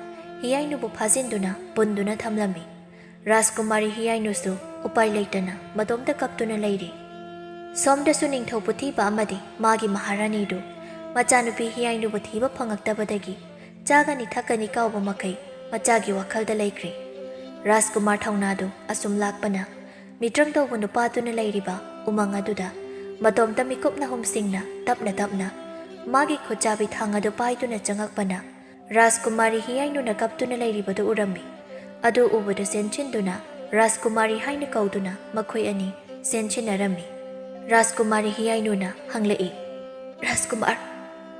Speaker 1: ꯍꯤꯌꯥꯏꯅꯨꯕꯨ ꯐꯥꯖꯤꯟꯗꯨꯅ ꯄꯨꯟꯗꯨꯅ ꯊꯝꯂꯝꯃꯤ꯫ ꯔꯥꯖꯀꯨꯃꯥꯔꯤ ꯍꯤꯌꯥꯏꯅꯨꯁꯨ ꯎꯄꯥꯏ ꯂꯩꯇꯅ ꯃꯇꯣꯝꯇ ꯀꯞꯇꯨꯅ ꯂꯩꯔꯤ꯫ ꯁꯣꯝꯗꯁꯨ ꯅꯤꯡꯊꯧ ꯄꯨꯊꯤꯕ ꯑꯃꯗꯤ ꯃꯥꯒꯤ ꯃꯍꯥꯔꯥꯅꯤꯗꯨ ꯃꯆꯥꯅꯨꯄꯤ ꯍꯤꯌꯥꯏꯅꯨꯕꯨ ꯊꯤꯕ ꯐꯪꯉꯛꯇꯕꯗꯒꯤ ꯆꯥꯒꯅꯤ ꯊꯛꯀꯅꯤ ꯀꯥꯎꯕ ꯃꯈꯩ ꯃꯆꯥꯒꯤ ꯋꯥꯈꯜꯗ ꯂꯩꯈ꯭ꯔꯦ꯫ ꯔꯥꯖꯀꯨꯃꯥꯔ ꯊꯧꯅꯥꯗꯨ ꯑꯁꯨꯝ ꯂꯥꯛꯄꯅ ꯃꯤꯇ꯭ꯔꯪ ꯇꯧꯕ ꯅꯨꯄꯥꯗꯨꯅ ꯂꯩꯔꯤꯕ ꯎꯃꯪ ꯑꯗꯨꯗ ꯃꯇꯣꯝꯇ ꯃꯤꯀꯨꯞꯅ ꯍꯨꯝꯁꯤꯡꯅ ꯇꯞꯅ ꯇꯞꯅ ꯃꯥꯒꯤ ꯈꯨꯠꯆꯥꯕꯤ ꯊꯥꯡ ꯑꯗꯨ ꯄꯥꯏꯗꯨꯅ ꯆꯪꯉꯛꯄꯅ ꯔꯥꯖꯀꯨꯃꯥꯔꯤ ꯍꯤꯌꯥꯏꯅꯨꯅ ꯀꯞꯇꯨꯅ ꯂꯩꯔꯤꯕꯗꯨ ꯎꯔꯝꯃꯤ꯫ ꯑꯗꯨ ꯎꯕꯗ ꯆꯦꯟꯁꯤꯟꯗꯨꯅ ꯔꯥꯖꯀꯨꯃꯥꯔꯤ ꯍꯥꯏꯅ ꯀꯧꯗꯨꯅ ꯃꯈꯣꯏ ꯑꯅꯤ ꯆꯦꯟꯁꯤꯟꯅꯔꯝꯃꯤ꯫ ꯔꯥꯖꯀꯨꯃꯥꯔꯤ ꯍꯤꯌꯥꯏꯅꯨꯅ ꯍꯪꯂꯛꯏ, ꯔꯥꯖꯀꯨꯃꯥꯔ,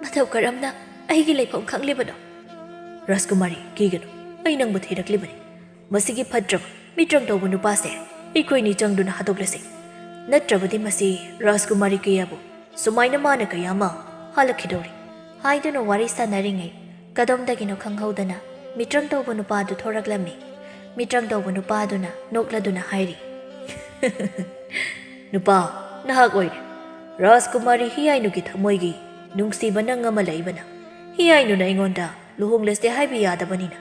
Speaker 1: ꯃꯇꯧ ꯀꯔꯝꯅ ꯑꯩꯒꯤ ꯂꯩꯐꯝ ꯈꯪꯂꯤꯕꯅꯣ?
Speaker 2: ꯔꯥꯖꯀꯨꯃꯥꯔꯤ ꯀꯤꯒꯅꯨ, ꯑꯩ ꯅꯪꯕꯨ ꯊꯤꯔꯛꯂꯤꯕꯅꯤ꯫ ꯃꯁꯤꯒꯤ ꯐꯠꯇ꯭ꯔꯕ ꯃꯤꯇ꯭ꯔꯪ ꯇꯧꯕ ꯅꯨꯄꯥꯁꯦ ꯑꯩꯈꯣꯏꯅꯤ ꯆꯪꯗꯨꯅ ꯍꯥꯠꯇꯣꯛꯂꯁꯤ, ꯅꯠꯇ꯭ꯔꯕꯗꯤ ꯃꯁꯤ ꯔꯥꯖꯀꯨꯃꯥꯔꯤ ꯀꯌꯥꯕꯨ ꯁꯨꯃꯥꯏꯅ ꯃꯥꯅ ꯀꯌꯥ ꯑꯃ ꯍꯥꯠꯂꯛꯈꯤꯗꯧꯔꯤ
Speaker 1: ꯍꯥꯏꯗꯨꯅ ꯋꯥꯔꯤ ꯁꯥꯟꯅꯔꯤꯉꯩ ꯀꯗꯣꯝꯗꯒꯤꯅꯣ ꯈꯪꯍꯧꯗꯅ ꯃꯤꯇ꯭ꯔꯪ ꯇꯧꯕ ꯅꯨꯄꯥꯗꯨ ꯊꯣꯔꯛꯂꯝꯃꯤ꯫ ꯃꯤꯇ꯭ꯔꯪ ꯇꯧꯕ ꯅꯨꯄꯥꯗꯨꯅ ꯅꯣꯛꯂꯗꯨꯅ ꯍꯥꯏꯔꯤ,
Speaker 2: ꯅꯨꯄꯥ ꯅꯍꯥꯛ ꯑꯣꯏꯔꯦ꯫ ꯔꯥꯖꯀꯨꯃꯥꯔꯤ ꯍꯤꯌꯥꯏꯅꯨꯒꯤ ꯊꯃꯣꯏꯒꯤ ꯅꯨꯡꯁꯤꯕ ꯅꯪ ꯑꯃ ꯂꯩꯕꯅ ꯍꯤꯌꯥꯏꯅꯨꯅ ꯑꯩꯉꯣꯟꯗ ꯂꯨꯍꯣꯡꯂꯁꯦ ꯍꯥꯏꯕ ꯌꯥꯗꯕꯅꯤꯅ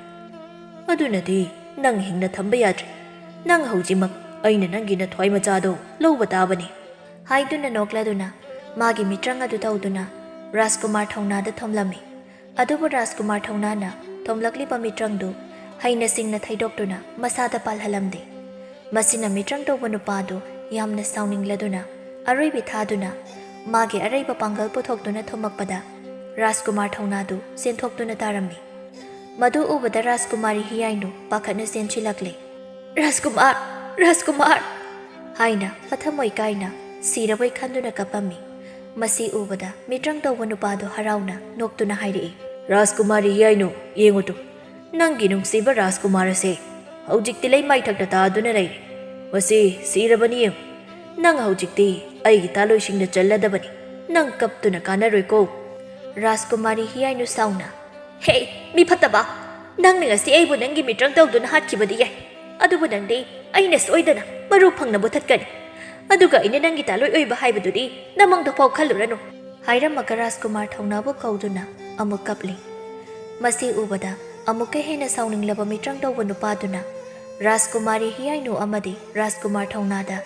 Speaker 2: ꯑꯗꯨꯅꯗꯤ ꯅꯪ ꯍꯤꯡꯅ ꯊꯝꯕ ꯌꯥꯗ꯭ꯔꯦ꯫ ꯅꯪ ꯍꯧꯖꯤꯛꯃꯛ ꯑꯩꯅ ꯅꯪꯒꯤ ꯅꯊ꯭ꯋꯥꯏꯃꯆꯥꯗꯣ ꯂꯧꯕ ꯇꯥꯕꯅꯤ
Speaker 1: ꯍꯥꯏꯗꯨꯅ ꯅꯣꯛꯂꯗꯨꯅ ꯃꯥꯒꯤ ꯃꯤꯇ꯭ꯔꯪ ꯑꯗꯨ ꯇꯧꯗꯨꯅ ꯔꯥꯖꯀꯨꯃꯥꯔ ꯊꯧꯅꯥꯗ ꯊꯣꯝꯂꯝꯃꯤ꯫ ꯑꯗꯨꯕꯨ ꯔꯥꯖꯀꯨꯃꯥꯔ ꯊꯧꯅꯥꯅ ꯊꯣꯝꯂꯛꯂꯤꯕ ꯃꯤꯇ꯭ꯔꯪꯗꯨ ꯍꯩꯅ ꯁꯤꯡꯅ ꯊꯩꯗꯣꯛꯇꯨꯅ ꯃꯁꯥꯗ ꯄꯥꯜꯍꯜꯂꯝꯗꯦ꯫ ꯃꯁꯤꯅ ꯃꯤꯇ꯭ꯔꯪ ꯇꯧꯕ ꯅꯨꯄꯥꯗꯨ ꯌꯥꯝꯅ ꯁꯥꯎꯅꯤꯡꯂꯗꯨꯅ ꯑꯔꯣꯏꯕꯤ ꯊꯥꯗꯨꯅ ꯃꯥꯒꯤ ꯑꯔꯩꯕ ꯄꯥꯡꯒꯜ ꯄꯨꯊꯣꯛꯇꯨꯅ ꯊꯣꯝꯃꯛꯄꯗ ꯔꯥꯖꯀꯨꯃꯥꯔ ꯊꯧꯅꯥꯗꯨ ꯆꯦꯟꯊꯣꯛꯇꯨꯅ ꯇꯥꯔꯝꯃꯤ꯫ ꯃꯗꯨ ꯎꯕꯗ ꯔꯥꯖꯀꯨꯃꯥꯔꯤ ꯍꯤꯌꯥꯏꯅꯨ ꯄꯥꯈꯠꯅ ꯆꯦꯟꯁꯤꯜꯂꯛꯂꯦ꯫ ꯔꯥꯖꯀꯨꯃꯥꯔ ꯔꯥꯖꯀꯨꯃꯥꯔ ꯍꯥꯏꯅ ꯃꯊꯃꯣꯏ ꯀꯥꯏꯅ ꯁꯤꯔꯕꯣꯏ ꯈꯟꯗꯨꯅ ꯀꯞꯄꯝꯃꯤ꯫ ꯃꯁꯤ ꯎꯕꯗ ꯃꯤꯇ꯭ꯔꯪ ꯇꯧꯕ ꯅꯨꯄꯥꯗꯨ ꯍꯔꯥꯎꯅ ꯅꯣꯛꯇꯨꯅ ꯍꯥꯏꯔꯛꯏ, ꯔꯥꯖꯀꯨꯃꯥꯔꯤ ꯍꯤꯌꯥꯏꯅꯨ ꯌꯦꯡꯉꯨꯇꯨ, ꯅꯪꯒꯤ ꯅꯨꯡꯁꯤꯕ ꯔꯥꯖꯀꯨꯃꯥꯔ ꯑꯁꯦ ꯍꯧꯖꯤꯛꯇꯤ ꯂꯩꯃꯥꯏꯊꯛꯇ ꯇꯥꯗꯨꯅ ꯂꯩꯔꯦ꯫ ꯃꯁꯤ ꯁꯤꯔꯕꯅꯤ ꯌꯦꯡꯉꯨ, ꯅꯪ ꯍꯧꯖꯤꯛꯇꯤ ꯑꯩꯒꯤ ꯇꯥꯂꯣꯏꯁꯤꯡꯗ ꯆꯜꯂꯗꯕꯅꯤ, ꯅꯪ ꯀꯞꯇꯨꯅ ꯀꯥꯟꯅꯔꯣꯏꯀꯣ꯫ ꯔꯥꯖꯀꯨꯃꯥꯔꯤ ꯍꯤꯌꯥꯏꯅꯨ ꯁꯥꯎꯅ, ꯍꯦ ꯃꯤꯐꯠꯇꯕ, ꯅꯪꯅ ꯉꯁꯤ ꯑꯩꯕꯨ ꯅꯪꯒꯤ ꯃꯤꯇ꯭ꯔꯪ ꯇꯧꯗꯨꯅ ꯍꯥꯠꯈꯤꯕꯗꯤ ꯌꯥꯏ, ꯑꯗꯨꯕꯨ ꯅꯪꯗꯤ ꯑꯩꯅ ꯁꯣꯏꯗꯅ ꯃꯔꯨ ꯐꯪꯅ ꯃꯨꯊꯠꯀꯅꯤ, ꯑꯗꯨꯒ ꯑꯩꯅ ꯅꯪꯒꯤ ꯇꯥꯂꯣꯏ ꯑꯣꯏꯕ ꯍꯥꯏꯕꯗꯨꯗꯤ ꯅꯃꯪꯗꯐꯥꯎ ꯈꯜꯂꯨꯔꯅꯨ ꯍꯥꯏꯔꯝꯃꯒ ꯔꯥꯖꯀꯨꯃꯥꯔ ꯊꯧꯅꯥꯕꯨ ꯀꯧꯗꯨꯅ ꯑꯃꯨꯛ ꯀꯞꯂꯤ꯫ ꯃꯁꯤ ꯎꯕꯗ ꯑꯃꯨꯛꯀ ꯍꯦꯟꯅ ꯁꯥꯎꯅꯤꯡꯂꯕ ꯃꯤꯇ꯭ꯔꯪ ꯇꯧꯕ ꯅꯨꯄꯥꯗꯨꯅ ꯔꯥꯖꯀꯨꯃꯥꯔꯤ ꯍꯤꯌꯥꯏꯅꯨ ꯑꯃꯗꯤ ꯔꯥꯖꯀꯨꯃꯥꯔ ꯊꯧꯅꯥꯗ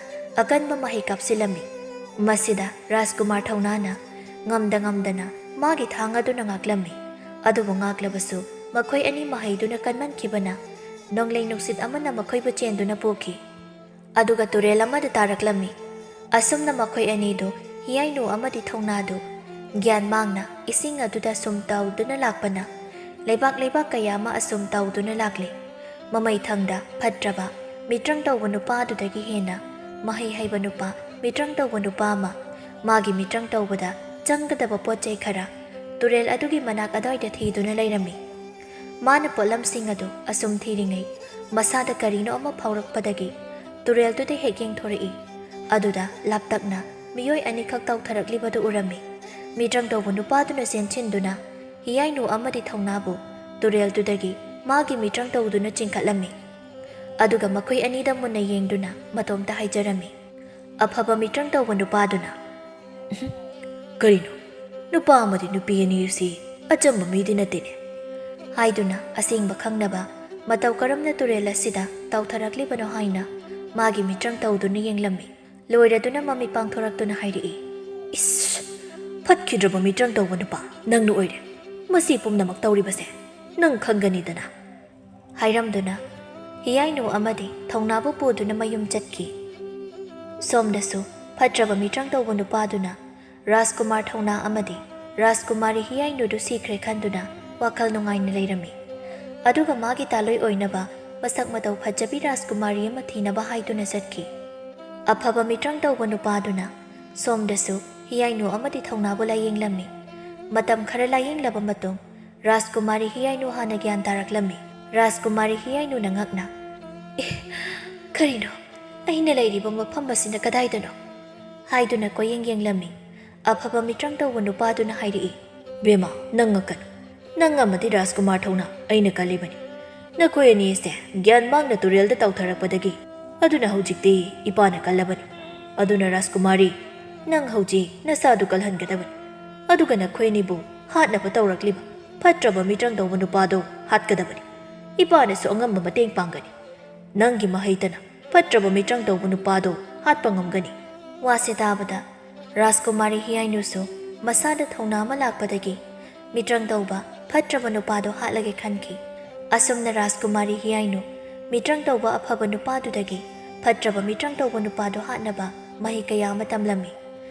Speaker 1: ꯑꯀꯟꯕ ꯃꯍꯩ ꯀꯥꯞꯁꯤꯜꯂꯝꯃꯤ꯫ ꯃꯁꯤꯗ ꯔꯥꯖꯀꯨꯃꯥꯔ ꯊꯧꯅꯥꯅ ꯉꯝꯗꯅ ꯃꯥꯒꯤ ꯊꯥꯡ ꯑꯗꯨꯅ ꯉꯥꯛꯂꯝꯃꯤ꯫ ꯑꯗꯨꯕꯨ ꯉꯥꯛꯂꯕꯁꯨ ꯃꯈꯣꯏ ꯑꯅꯤ ꯃꯍꯩꯗꯨꯅ ꯀꯟꯃꯟꯈꯤꯕꯅ ꯅꯣꯡꯂꯩ ꯅꯨꯡꯁꯤꯠ ꯑꯃꯅ ꯃꯈꯣꯏꯕꯨ ꯆꯦꯟꯗꯨꯅ ꯄꯨꯈꯤ, ꯑꯗꯨꯒ ꯇꯨꯔꯦꯜ ꯑꯃꯗ ꯇꯥꯔꯛꯂꯝꯃꯤ꯫ ꯑꯁꯨꯝꯅ ꯃꯈꯣꯏ ꯑꯅꯤꯗꯨ ꯍꯤꯌꯥꯏꯅꯨ ꯑꯃꯗꯤ ꯊꯧꯅꯥꯗꯨ ꯒ꯭ꯌꯥꯟ ꯃꯥꯡꯅ ꯏꯁꯤꯡ ꯑꯗꯨꯗ ꯁꯨꯝ ꯇꯥꯎꯗꯨꯅ ꯂꯥꯛꯄꯅ ꯂꯩꯕꯥꯛ ꯀꯌꯥ ꯑꯃ ꯑꯁꯨꯝ ꯇꯥꯎꯗꯨꯅ ꯂꯥꯛꯂꯤ꯫ ꯃꯃꯩꯊꯪꯗ ꯐꯠꯇ꯭ꯔꯕ ꯃꯤꯇ꯭ꯔꯪ ꯇꯧꯕ ꯅꯨꯄꯥ ꯑꯗꯨꯗꯒꯤ ꯍꯦꯟꯅ ꯃꯍꯩ ꯍꯩꯕ ꯅꯨꯄꯥ ꯃꯤꯇ꯭ꯔꯪ ꯇꯧꯕ ꯅꯨꯄꯥ ꯑꯃ ꯃꯥꯒꯤ ꯃꯤꯇ꯭ꯔꯪ ꯇꯧꯕꯗ ꯆꯪꯒꯗꯕ ꯄꯣꯠꯆꯩ ꯈꯔ ꯇꯨꯔꯦꯜ ꯑꯗꯨꯒꯤ ꯃꯅꯥꯛ ꯑꯗ꯭ꯋꯥꯏꯗ ꯊꯤꯗꯨꯅ ꯂꯩꯔꯝꯃꯤ꯫ ꯃꯥꯅ ꯄꯣꯠꯂꯝꯁꯤꯡ ꯑꯗꯨ ꯑꯁꯨꯝ ꯊꯤꯔꯤꯉꯩ ꯃꯁꯥꯗ ꯀꯔꯤꯅꯣ ꯑꯃ ꯐꯥꯎꯔꯛꯄꯗꯒꯤ ꯇꯨꯔꯦꯜꯗꯨꯗ ꯍꯦꯛ ꯌꯦꯡꯊꯣꯔꯛꯏ꯫ ꯑꯗꯨꯗ ꯂꯥꯞꯇꯛꯅ ꯃꯤꯑꯣꯏ ꯑꯅꯤꯈꯛ ꯇꯧꯊꯔꯛꯂꯤꯕꯗꯨ ꯎꯔꯝꯃꯤ꯫ ꯃꯤꯇ꯭ꯔꯪ ꯇꯧꯕ ꯅꯨꯄꯥꯗꯨꯅ ꯆꯦꯟꯁꯤꯟꯗꯨꯅ ꯍꯤꯌꯥꯏꯅꯨ ꯑꯃꯗꯤ ꯊꯧꯅꯥꯕꯨ ꯇꯨꯔꯦꯜꯗꯨꯗꯒꯤ ꯃꯥꯒꯤ ꯃꯤꯇ꯭ꯔꯪ ꯇꯧꯗꯨꯅ ꯆꯤꯡꯈꯠꯂꯝꯃꯤ꯫ ꯑꯗꯨꯒ ꯃꯈꯣꯏ ꯑꯅꯤꯗ ꯃꯨꯟꯅ ꯌꯦꯡꯗꯨꯅ ꯃꯇꯣꯝꯇ ꯍꯥꯏꯖꯔꯝꯃꯤ꯫ ꯑꯐꯕ ꯃꯤꯇ꯭ꯔꯪ ꯇꯧꯕ ꯅꯨꯄꯥꯗꯨꯅ, ꯀꯔꯤꯅꯣ, ꯅꯨꯄꯥ ꯑꯃꯗꯤ ꯅꯨꯄꯤ ꯑꯅꯤꯁꯤ ꯑꯆꯝꯕ ꯃꯤꯗꯤ ꯅꯠꯇꯦꯅꯦ ꯍꯥꯏꯗꯨꯅ ꯑꯁꯦꯡꯕ ꯈꯪꯅꯕ ꯃꯇꯧ ꯀꯔꯝꯅ ꯇꯨꯔꯦꯜ ꯑꯁꯤꯗ ꯇꯥꯎꯊꯔꯛꯂꯤꯕꯅꯣ ꯍꯥꯏꯅ ꯃꯥꯒꯤ ꯃꯤꯇ꯭ꯔꯪ ꯇꯧꯗꯨꯅ ꯌꯦꯡꯂꯝꯃꯤ꯫ ꯂꯣꯏꯔꯗꯨꯅ ꯃꯃꯤ ꯄꯥꯡꯊꯣꯔꯛꯇꯨꯅ ꯍꯥꯏꯔꯛꯏ, ꯏꯁ, ꯐꯠꯈꯤꯗ꯭ꯔꯕ ꯃꯤꯇ꯭ꯔꯪ ꯇꯧꯕ ꯅꯨꯄꯥ ꯅꯪꯅ ꯑꯣꯏꯔꯦ, ꯃꯁꯤ ꯄꯨꯝꯅꯃꯛ ꯇꯧꯔꯤꯕꯁꯦ ꯅꯪ ꯈꯪꯒꯅꯤꯗꯅ ꯍꯥꯏꯔꯝꯗꯨꯅ ꯍꯤꯌꯥꯏꯅꯨ ꯑꯃꯗꯤ ꯊꯧꯅꯥꯕꯨ ꯄꯨꯗꯨꯅ ꯃꯌꯨꯝ ꯆꯠꯈꯤ꯫ ꯁꯣꯝꯗꯁꯨ ꯐꯠꯇ꯭ꯔꯕ ꯃꯤꯇ꯭ꯔꯪ ꯇꯧꯕ ꯅꯨꯄꯥꯗꯨꯅ ꯔꯥꯖꯀꯨꯃꯥꯔ ꯊꯧꯅꯥ ꯑꯃꯗꯤ ꯔꯥꯖꯀꯨꯃꯥꯔꯤ ꯍꯤꯌꯥꯏꯅꯨꯗꯨ ꯁꯤꯈ꯭ꯔꯦ ꯈꯟꯗꯨꯅ ꯋꯥꯈꯜ ꯅꯨꯡꯉꯥꯏꯅ ꯂꯩꯔꯝꯃꯤ꯫ ꯑꯗꯨꯒ ꯃꯥꯒꯤ ꯇꯥꯂꯣꯏ ꯑꯣꯏꯅꯕ ꯃꯁꯛ ꯃꯇꯧ ꯐꯖꯕꯤ ꯔꯥꯖꯀꯨꯃꯥꯔꯤ ꯑꯃ ꯊꯤꯅꯕ ꯍꯥꯏꯗꯨꯅ ꯆꯠꯈꯤ꯫ ꯑꯐꯕ ꯃꯤꯇ꯭ꯔꯪ ꯇꯧꯕ ꯅꯨꯄꯥꯗꯨꯅ ꯁꯣꯝꯗꯁꯨ ꯍꯤꯌꯥꯏꯅꯨ ꯑꯃꯗꯤ ꯊꯧꯅꯥꯕꯨ ꯂꯥꯌꯦꯡꯂꯝꯃꯤ꯫ ꯃꯇꯝ ꯈꯔ ꯂꯥꯌꯦꯡꯂꯕ ꯃꯇꯨꯡ ꯔꯥꯖꯀꯨꯃꯥꯔꯤ ꯍꯤꯌꯥꯏꯅꯨ ꯍꯥꯟꯅ ꯒ꯭ꯌꯥꯟ ꯇꯥꯔꯛꯂꯝꯃꯤ꯫ ꯔꯥꯖꯀꯨꯃꯥꯔꯤ ꯍꯤꯌꯥꯏꯅꯨꯅ ꯉꯛꯅ, ꯀꯔꯤꯅꯣ, ꯑꯩꯅ ꯂꯩꯔꯤꯕ ꯃꯐꯝ ꯑꯁꯤꯅ ꯀꯗꯥꯏꯗꯅꯣ ꯍꯥꯏꯗꯨꯅ ꯀꯣꯌꯦꯡ ꯌꯦꯡꯂꯝꯃꯤ꯫ ꯑꯐꯕ ꯃꯤꯇ꯭ꯔꯪ ꯇꯧꯕ ꯅꯨꯄꯥꯗꯨꯅ ꯍꯥꯏꯔꯛꯏ, ꯕꯦꯝꯃ, ꯅꯪ ꯉꯛꯀꯅꯨ, ꯅꯪ ꯑꯃꯗꯤ ꯔꯥꯖꯀꯨꯃꯥꯔ ꯊꯧꯅꯥ ꯑꯩꯅ ꯀꯜꯂꯤꯕꯅꯤ, ꯅꯈꯣꯏ ꯑꯅꯤꯁꯦ ꯒ꯭ꯌꯥꯟ ꯃꯥꯡꯅ ꯇꯨꯔꯦꯜꯗ ꯇꯥꯎꯊꯔꯛꯄꯗꯒꯤ ꯑꯗꯨꯅ ꯍꯧꯖꯤꯛꯇꯤ ꯏꯄꯥꯅ ꯀꯜꯂꯕꯅꯤ, ꯑꯗꯨꯅ ꯔꯥꯖꯀꯨꯃꯥꯔꯤ ꯅꯪ ꯍꯧꯖꯤꯛ ꯅꯁꯥꯗꯨ ꯀꯜꯍꯟꯒꯗꯕꯅꯤ, ꯑꯗꯨꯒ ꯅꯈꯣꯏ ꯑꯅꯤꯕꯨ ꯍꯥꯠꯅꯕ ꯇꯧꯔꯛꯂꯤꯕ ꯐꯠꯇ꯭ꯔꯕ ꯃꯤꯇ꯭ꯔꯪ ꯇꯧꯕ ꯅꯨꯄꯥꯗꯣ ꯍꯥꯠꯀꯗꯕꯅꯤ, ꯏꯄꯥꯅꯁꯨ ꯑꯉꯝꯕ ꯃꯇꯦꯡ ꯄꯥꯡꯒꯅꯤ, ꯅꯪꯒꯤ ꯃꯍꯩꯇꯅ ꯐꯠꯇ꯭ꯔꯕ ꯃꯤꯇ꯭ꯔꯪ ꯇꯧꯕ ꯅꯨꯄꯥꯗꯣ ꯍꯥꯠꯄ ꯉꯝꯒꯅꯤ꯫ ꯋꯥꯁꯦ ꯇꯥꯕꯗ ꯔꯥꯖꯀꯨꯃꯥꯔꯤ ꯍꯤꯌꯥꯏꯅꯨꯁꯨ ꯃꯁꯥꯗ ꯊꯧꯅꯥ ꯑꯃ ꯂꯥꯛꯄꯗꯒꯤ ꯃꯤꯇ꯭ꯔꯪ ꯇꯧꯕ ꯐꯠꯇ꯭ꯔꯕ ꯅꯨꯄꯥꯗꯣ ꯍꯥꯠꯂꯒꯦ ꯈꯟꯈꯤ꯫ ꯑꯁꯨꯝꯅ ꯔꯥꯖꯀꯨꯃꯥꯔꯤ ꯍꯤꯌꯥꯏꯅꯨ ꯃꯤꯇ꯭ꯔꯪ ꯇꯧꯕ ꯑꯐꯕ ꯅꯨꯄꯥꯗꯨꯗꯒꯤ ꯐꯠꯇ꯭ꯔꯕ ꯃꯤꯇ꯭ꯔꯪ ꯇꯧꯕ ꯅꯨꯄꯥꯗꯣ ꯍꯥꯠꯅꯕ ꯃꯍꯩ ꯀꯌꯥ ꯑꯃ ꯇꯝꯂꯝꯃꯤ꯫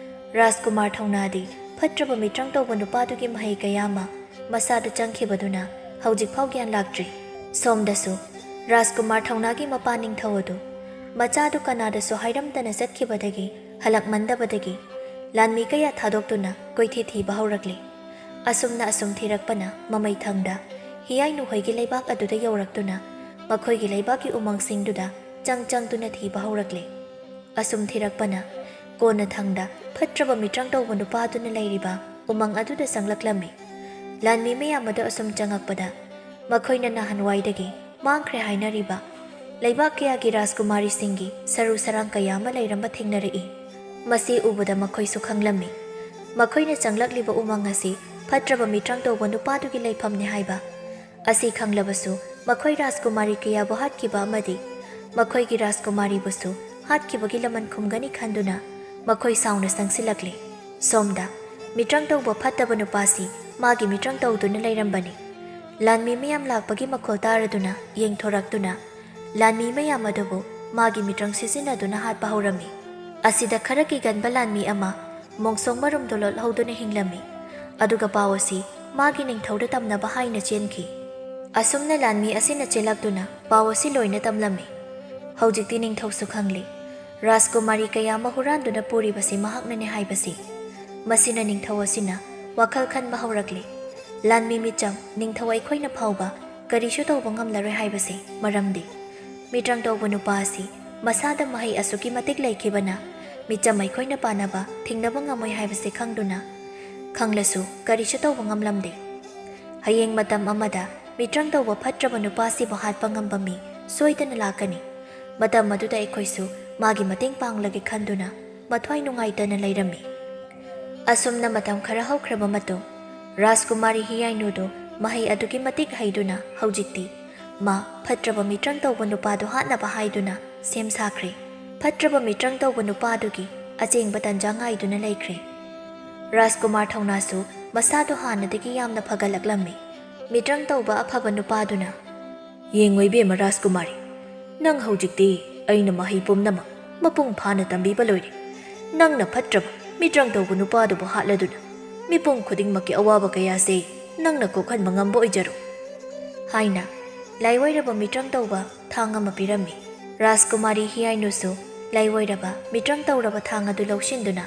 Speaker 1: ꯔꯥꯖꯀꯨꯃꯥꯔ ꯊꯧꯅꯥꯗꯤ ꯐꯠꯇ꯭ꯔꯕ ꯃꯤꯇ꯭ꯔꯪ ꯇꯧꯕ ꯅꯨꯄꯥꯗꯨꯒꯤ ꯃꯍꯩ ꯀꯌꯥ ꯑꯃ ꯃꯁꯥꯗ ꯆꯪꯈꯤꯕꯗꯨꯅ ꯍꯧꯖꯤꯛꯐꯥꯎ ꯒ꯭ꯌꯥꯟ ꯂꯥꯛꯇ꯭ꯔꯤ꯫ ꯁꯣꯝꯗꯁꯨ ꯔꯥꯖꯀꯨꯃꯥꯔ ꯊꯧꯅꯥꯒꯤ ꯃꯄꯥ ꯅꯤꯡꯊꯧ ꯑꯗꯨ ꯃꯆꯥꯗꯨ ꯀꯅꯥꯗꯁꯨ ꯍꯥꯏꯔꯝꯗꯅ ꯆꯠꯈꯤꯕꯗꯒꯤ ꯍꯜꯂꯛꯃꯟꯗꯕꯗꯒꯤ ꯂꯥꯟꯃꯤ ꯀꯌꯥ ꯊꯥꯗꯣꯛꯇꯨꯅ ꯀꯣꯏꯊꯤ ꯊꯤꯕ ꯍꯧꯔꯛꯂꯤ꯫ ꯑꯁꯨꯝꯅ ꯑꯁꯨꯝ ꯊꯤꯔꯛꯄꯅ ꯃꯃꯩꯊꯪꯗ ꯍꯤꯌꯥꯏꯅꯨ ꯍꯣꯏꯒꯤ ꯂꯩꯕꯥꯛ ꯑꯗꯨꯗ ꯌꯧꯔꯛꯇꯨꯅ ꯃꯈꯣꯏꯒꯤ ꯂꯩꯕꯥꯛꯀꯤ ꯎꯃꯪꯁꯤꯡꯗꯨꯗ ꯆꯪꯗꯨꯅ ꯊꯤꯕ ꯍꯧꯔꯛꯂꯤ꯫ ꯑꯁꯨꯝ ꯊꯤꯔꯛꯄꯅ ꯀꯣꯟꯅ ꯊꯪꯗ ꯐꯠꯇ꯭ꯔꯕ ꯃꯤꯇ꯭ꯔꯪ ꯇꯧꯕ ꯅꯨꯄꯥꯗꯨꯅ ꯂꯩꯔꯤꯕ ꯎꯃꯪ ꯑꯗꯨꯗ ꯆꯪꯂꯛꯂꯝꯃꯤ꯫ ꯂꯥꯟꯃꯤ ꯃꯌꯥꯝ ꯑꯗꯨ ꯑꯁꯨꯝ ꯆꯪꯉꯛꯄꯗ ꯃꯈꯣꯏꯅ ꯅꯍꯥꯟꯋꯥꯏꯗꯒꯤ ꯃꯥꯡꯈ꯭ꯔꯦ ꯍꯥꯏꯅꯔꯤꯕ ꯂꯩꯕꯥꯛ ꯀꯌꯥꯒꯤ ꯔꯥꯖꯀꯨꯃꯥꯔꯤꯁꯤꯡꯒꯤ ꯁꯔꯨ ꯁꯔꯥꯡ ꯀꯌꯥ ꯑꯃ ꯂꯩꯔꯝꯕ ꯊꯦꯡꯅꯔꯛꯏ꯫ ꯃꯁꯤ ꯎꯕꯗ ꯃꯈꯣꯏꯁꯨ ꯈꯪꯂꯝꯃꯤ ꯃꯈꯣꯏꯅ ꯆꯪꯂꯛꯂꯤꯕ ꯎꯃꯪ ꯑꯁꯤ ꯐꯠꯇ꯭ꯔꯕ ꯃꯤꯇ꯭ꯔꯪ ꯇꯧꯕ ꯅꯨꯄꯥꯗꯨꯒꯤ ꯂꯩꯐꯝꯅꯤ ꯍꯥꯏꯕ꯫ ꯑꯁꯤ ꯈꯪꯂꯕꯁꯨ ꯃꯈꯣꯏ ꯔꯥꯖꯀꯨꯃꯥꯔꯤ ꯀꯌꯥꯕꯨ ꯍꯥꯠꯈꯤꯕ ꯑꯃꯗꯤ ꯃꯈꯣꯏꯒꯤ ꯔꯥꯖꯀꯨꯃꯥꯔꯤꯕꯨꯁꯨ ꯍꯥꯠꯈꯤꯕꯒꯤ ꯂꯃꯟ ꯈꯨꯝꯒꯅꯤ ꯈꯟꯗꯨꯅ ꯃꯈꯣꯏ ꯁꯥꯎꯅ ꯆꯪꯁꯤꯜꯂꯛꯂꯤ꯫ ꯁꯣꯝꯗ ꯃꯤꯇ꯭ꯔꯪ ꯇꯧꯕ ꯐꯠꯇꯕ ꯅꯨꯄꯥꯁꯤ ꯃꯥꯒꯤ ꯃꯤꯇ꯭ꯔꯪ ꯇꯧꯗꯨꯅ ꯂꯩꯔꯝꯕꯅꯤ꯫ ꯂꯥꯟꯃꯤ ꯃꯌꯥꯝ ꯂꯥꯛꯄꯒꯤ ꯃꯈꯣꯜ ꯇꯥꯔꯗꯨꯅ ꯌꯦꯡꯊꯣꯔꯛꯇꯨꯅ ꯂꯥꯟꯃꯤ ꯃꯌꯥꯝ ꯑꯗꯨꯕు ꯃꯥꯒꯤ ꯃꯤꯇ꯭ꯔꯪ ꯁꯤꯖꯤꯟꯅꯗꯨꯅ ꯍꯥꯠꯄ ꯍꯧꯔꯝꯃꯤ꯫ ꯑꯁꯤꯗ ꯈꯔ ꯀꯤꯒꯟꯕ ꯂꯥꯟꯃꯤ ꯑꯃ ꯃꯣꯡꯁꯣꯡ ꯃꯔꯨꯝꯗꯣ ꯂꯣꯠꯍꯧꯗꯨꯅ ꯍꯤꯡꯂꯝꯃꯤ꯫ ꯑꯗꯨꯒ ꯄꯥꯎ ꯑꯁꯤ ꯃꯥꯒꯤ ꯅꯤꯡꯊꯧꯗ ꯇꯝꯅꯕ ꯍꯥꯏꯅ ꯆꯦꯟꯈꯤ꯫ ꯑꯁꯨꯝꯅ ꯂꯥꯟꯃꯤ ꯑꯁꯤꯅ ꯆꯦꯜꯂꯛꯇꯨꯅ ꯄꯥꯎ ꯑꯁꯤ ꯂꯣꯏꯅ ꯇꯝꯂꯝꯃꯤ꯫ ꯍꯧꯖꯤꯛꯇꯤ ꯅꯤꯡꯊꯧꯁꯨ ꯈꯪꯂꯤ ꯔꯥꯖꯀꯨꯃꯥꯔꯤ ꯀꯌꯥ ꯑꯃ ꯍꯨꯔꯥꯟꯗꯨꯅ ꯄꯨꯔꯤꯕꯁꯤ ꯃꯍꯥꯛꯅꯅꯤ ꯍꯥꯏꯕꯁꯤ꯫ ꯃꯁꯤꯅ ꯅꯤꯡꯊꯧ ꯑꯁꯤꯅ ꯋꯥꯈꯜ ꯈꯟꯕ ꯍꯧꯔꯛꯂꯤ꯫ ꯂꯥꯟꯃꯤ ꯃꯤꯆꯝ ꯅꯤꯡꯊꯧ ꯑꯩꯈꯣꯏꯅ ꯐꯥꯎꯕ ꯀꯔꯤꯁꯨ ꯇꯧꯕ ꯉꯝꯂꯔꯣꯏ ꯍꯥꯏꯕꯁꯤ ꯃꯔꯝꯗꯤ ꯃꯤꯇ꯭ꯔꯪ ꯇꯧꯕ ꯅꯨꯄꯥ ꯑꯁꯤ ꯃꯁꯥꯗ ꯃꯍꯩ ꯑꯁꯨꯛꯀꯤ ꯃꯇꯤꯛ ꯂꯩꯈꯤꯕꯅ ꯃꯤꯆꯝ ꯑꯩꯈꯣꯏꯅ ꯄꯥꯅꯕ ꯊꯤꯡꯅꯕ ꯉꯝꯃꯣꯏ ꯍꯥꯏꯕꯁꯤ ꯈꯪꯗꯨꯅ ꯈꯪꯂꯁꯨ ꯀꯔꯤꯁꯨ ꯇꯧꯕ ꯉꯝꯂꯝꯗꯦ꯫ ꯍꯌꯦꯡ ꯃꯇꯝ ꯑꯃꯗ ꯃꯤꯇ꯭ꯔꯪ ꯇꯧꯕ ꯐꯠꯇ꯭ꯔꯕ ꯅꯨꯄꯥꯁꯤꯕꯨ ꯍꯥꯠꯄ ꯉꯝꯕ ꯃꯤ ꯁꯣꯏꯗꯅ ꯂꯥꯛꯀꯅꯤ꯫ ꯃꯇꯝ ꯑꯗꯨꯗ ꯑꯩꯈꯣꯏꯁꯨ ꯃꯥꯒꯤ ꯃꯇꯦꯡ ꯄꯥꯡꯂꯒꯦ ꯈꯟꯗꯨꯅ ꯃꯊ꯭ꯋꯥꯏ ꯅꯨꯡꯉꯥꯏꯇꯅ ꯂꯩꯔꯝꯃꯤ꯫ ꯑꯁꯨꯝꯅ ꯃꯇꯝ ꯈꯔ ꯍꯧꯈ꯭ꯔꯕ ꯃꯇꯨꯡ ꯔꯥꯖꯀꯨꯃꯥꯔꯤ ꯍꯤꯌꯥꯏꯅꯨꯗꯨ ꯃꯍꯩ ꯑꯗꯨꯛꯀꯤ ꯃꯇꯤꯛ ꯍꯩꯗꯨꯅ ꯍꯧꯖꯤꯛꯇꯤ ꯃꯥ ꯐꯠꯇ꯭ꯔꯕ ꯃꯤꯇ꯭ꯔꯪ ꯇꯧꯕ ꯅꯨꯄꯥꯗꯨ ꯍꯥꯠꯅꯕ ꯍꯥꯏꯗꯨꯅ ꯁꯦꯝ ꯁꯥꯈ꯭ꯔꯦ꯫ ꯐꯠꯇ꯭ꯔꯕ ꯃꯤꯇ꯭ꯔꯪ ꯇꯧꯕ ꯅꯨꯄꯥꯗꯨꯒꯤ ꯑꯆꯦꯡꯕ ꯇꯟꯖꯥ ꯉꯥꯏꯗꯨꯅ ꯂꯩꯈ꯭ꯔꯦ꯫ ꯔꯥꯖꯀꯨꯃꯥꯔ ꯊꯧꯅꯥꯁꯨ ꯃꯁꯥꯗꯨ ꯍꯥꯟꯅꯗꯒꯤ ꯌꯥꯝꯅ ꯐꯒꯠꯂꯛꯂꯝꯃꯤ꯫ ꯃꯤꯇ꯭ꯔꯪ ꯇꯧꯕ ꯑꯐꯕ ꯅꯨꯄꯥꯗꯨꯅ
Speaker 2: ꯌꯦꯡꯉꯣ ꯏꯕꯦꯝꯃ ꯔꯥꯖꯀꯨꯃꯥꯔꯤ, ꯅꯪ ꯍꯧꯖꯤꯛꯇꯤ ꯑꯩꯅ ꯃꯍꯩ ꯄꯨꯝꯅꯃꯛ ꯃꯄꯨꯡ ꯐꯥꯅ ꯇꯝꯕꯤꯕ ꯂꯣꯏꯔꯦ꯫ ꯅꯪꯅ ꯐꯠꯇ꯭ꯔꯕ ꯃꯤꯇ꯭ꯔꯪ ꯇꯧꯕ ꯅꯨꯄꯥꯗꯨꯕꯨ ꯍꯥꯠꯂꯗꯨꯅ ꯃꯤꯄꯨꯝ ꯈꯨꯗꯤꯡꯃꯛꯀꯤ ꯑꯋꯥꯕ ꯀꯌꯥꯁꯦ ꯅꯪꯅ ꯀꯣꯛꯍꯟꯕ ꯉꯝꯕ ꯑꯣꯏꯖꯔꯣ
Speaker 1: ꯍꯥꯏꯅ ꯂꯥꯏꯑꯣꯏꯔꯕ ꯃꯤꯇ꯭ꯔꯪ ꯇꯧꯕ ꯊꯥꯡ ꯑꯃ ꯄꯤꯔꯝꯃꯤ꯫ ꯔꯥꯖꯀꯨꯃꯥꯔꯤ ꯍꯤꯌꯥꯏꯅꯨꯁꯨ ꯂꯥꯏꯑꯣꯏꯔꯕ ꯃꯤꯇ꯭ꯔꯪ ꯇꯧꯔꯕ ꯊꯥꯡ ꯑꯗꯨ ꯂꯧꯁꯤꯟꯗꯨꯅ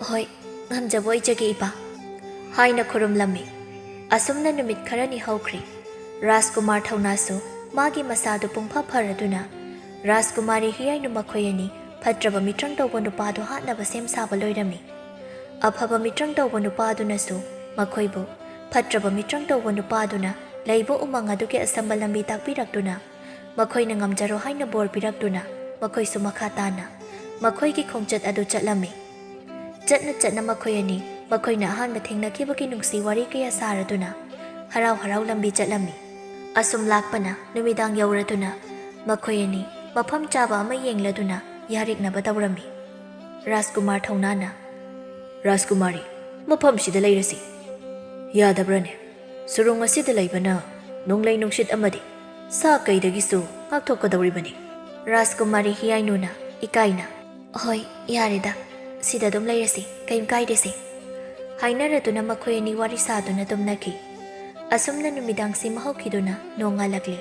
Speaker 1: ꯍꯣꯏ ꯉꯝꯖꯕ ꯑꯣꯏꯖꯒꯦ ꯏꯄꯥ ꯍꯥꯏꯅ ꯈꯨꯔꯨꯝꯂꯝꯃꯤ꯫ ꯑꯁꯨꯝꯅ ꯅꯨꯃꯤꯠ ꯈꯔꯅꯤ ꯍꯧꯈ꯭ꯔꯤ꯫ ꯔꯥꯖꯀꯨꯃꯥꯔ ꯊꯧꯅꯥꯁꯨ ꯃꯥꯒꯤ ꯃꯁꯥꯗꯨ ꯄꯨꯡꯐ ꯐꯔꯗꯨꯅ ꯔꯥꯖꯀꯨꯃꯥꯔꯤ ꯍꯤꯌꯥꯏꯅꯨ ꯃꯈꯣꯏ ꯑꯅꯤ ꯐꯠꯇ꯭ꯔꯕ ꯃꯤꯇ꯭ꯔꯪ ꯇꯧꯕ ꯅꯨꯄꯥꯗꯨ ꯍꯥꯠꯅꯕ ꯁꯦꯝ ꯁꯥꯕ ꯂꯣꯏꯔꯝꯃꯤ꯫ ꯑꯐꯕ ꯃꯤꯇ꯭ꯔꯪ ꯇꯧꯕ ꯅꯨꯄꯥꯗꯨꯅꯁꯨ ꯃꯈꯣꯏꯕꯨ ꯐꯠꯇ꯭ꯔꯕ ꯃꯤꯇ꯭ꯔꯪ ꯇꯧꯕ ꯅꯨꯄꯥꯗꯨꯅ ꯂꯩꯕ ꯎꯃꯪ ꯑꯗꯨꯒꯤ ꯑꯁꯝꯕ ꯂꯝꯕꯤ ꯇꯥꯛꯄꯤꯔꯛꯇꯨꯅ ꯃꯈꯣꯏꯅ ꯉꯝꯖꯔꯣ ꯍꯥꯏꯅ ꯕꯣꯔ ꯄꯤꯔꯛꯇꯨꯅ ꯃꯈꯣꯏꯁꯨ ꯃꯈꯥ ꯇꯥꯅ ꯃꯈꯣꯏꯒꯤ ꯈꯣꯡꯆꯠ ꯑꯗꯨ ꯆꯠꯂꯝꯃꯤ꯫ ꯆꯠꯅ ꯆꯠꯅ ꯃꯈꯣꯏ ꯑꯅꯤ ꯃꯈꯣꯏꯅ ꯑꯍꯥꯟꯕ ꯊꯦꯡꯅꯈꯤꯕꯒꯤ ꯅꯨꯡꯁꯤ ꯋꯥꯔꯤ ꯀꯌꯥ ꯁꯥꯔꯗꯨꯅ ꯍꯔꯥꯎ ꯍꯔꯥꯎ ꯂꯝꯕꯤ ꯆꯠꯂꯝꯃꯤ꯫ ꯑꯁꯨꯝ ꯂꯥꯛꯄꯅ ꯅꯨꯃꯤꯗꯥꯡ ꯌꯧꯔꯗꯨꯅ ꯃꯈꯣꯏ ꯑꯅꯤ ꯃꯐꯝ ꯆꯥꯕ ꯑꯃ ꯌꯦꯡꯂꯗꯨꯅ ꯌꯥꯔꯦꯛꯅꯕ ꯇꯧꯔꯝꯃꯤ꯫ ꯔꯥꯖꯀꯨꯃꯥꯔ ꯊꯧꯅꯥꯅ
Speaker 2: ꯔꯥꯖꯀꯨꯃꯥꯔꯤ, ꯃꯐꯝꯁꯤꯗ ꯂꯩꯔꯁꯤ ꯌꯥꯗꯕ꯭ꯔꯅꯦ? ꯁꯨꯔꯨꯡ ꯑꯁꯤꯗ ꯂꯩꯕꯅ ꯅꯣꯡꯂꯩ ꯅꯨꯡꯁꯤꯠ ꯑꯃꯗꯤ ꯁꯥ ꯀꯩꯗꯒꯤꯁꯨ ꯉꯥꯛꯊꯣꯛꯀꯗꯧꯔꯤꯕꯅꯤ꯫
Speaker 1: ꯔꯥꯖꯀꯨꯃꯥꯔꯤ ꯍꯤꯌꯥꯏꯅꯨꯅ ꯏꯀꯥꯏꯅ ꯍꯣꯏ ꯌꯥꯔꯦꯗ ꯁꯤꯗ ꯑꯗꯨꯝ ꯂꯩꯔꯁꯤ ꯀꯩꯝ ꯀꯥꯏꯗꯦꯁꯦ ꯍꯥꯏꯅꯔꯗꯨꯅ ꯃꯈꯣꯏ ꯑꯅꯤ ꯋꯥꯔꯤ ꯁꯥꯗꯨꯅ ꯇꯨꯝꯅꯈꯤ꯫ ꯑꯁꯨꯝꯅ ꯅꯨꯃꯤꯗꯥꯡꯁꯤꯃ ꯍꯧꯈꯤꯗꯨꯅ ꯅꯣꯡ ꯉꯥꯜꯂꯛꯂꯤ꯫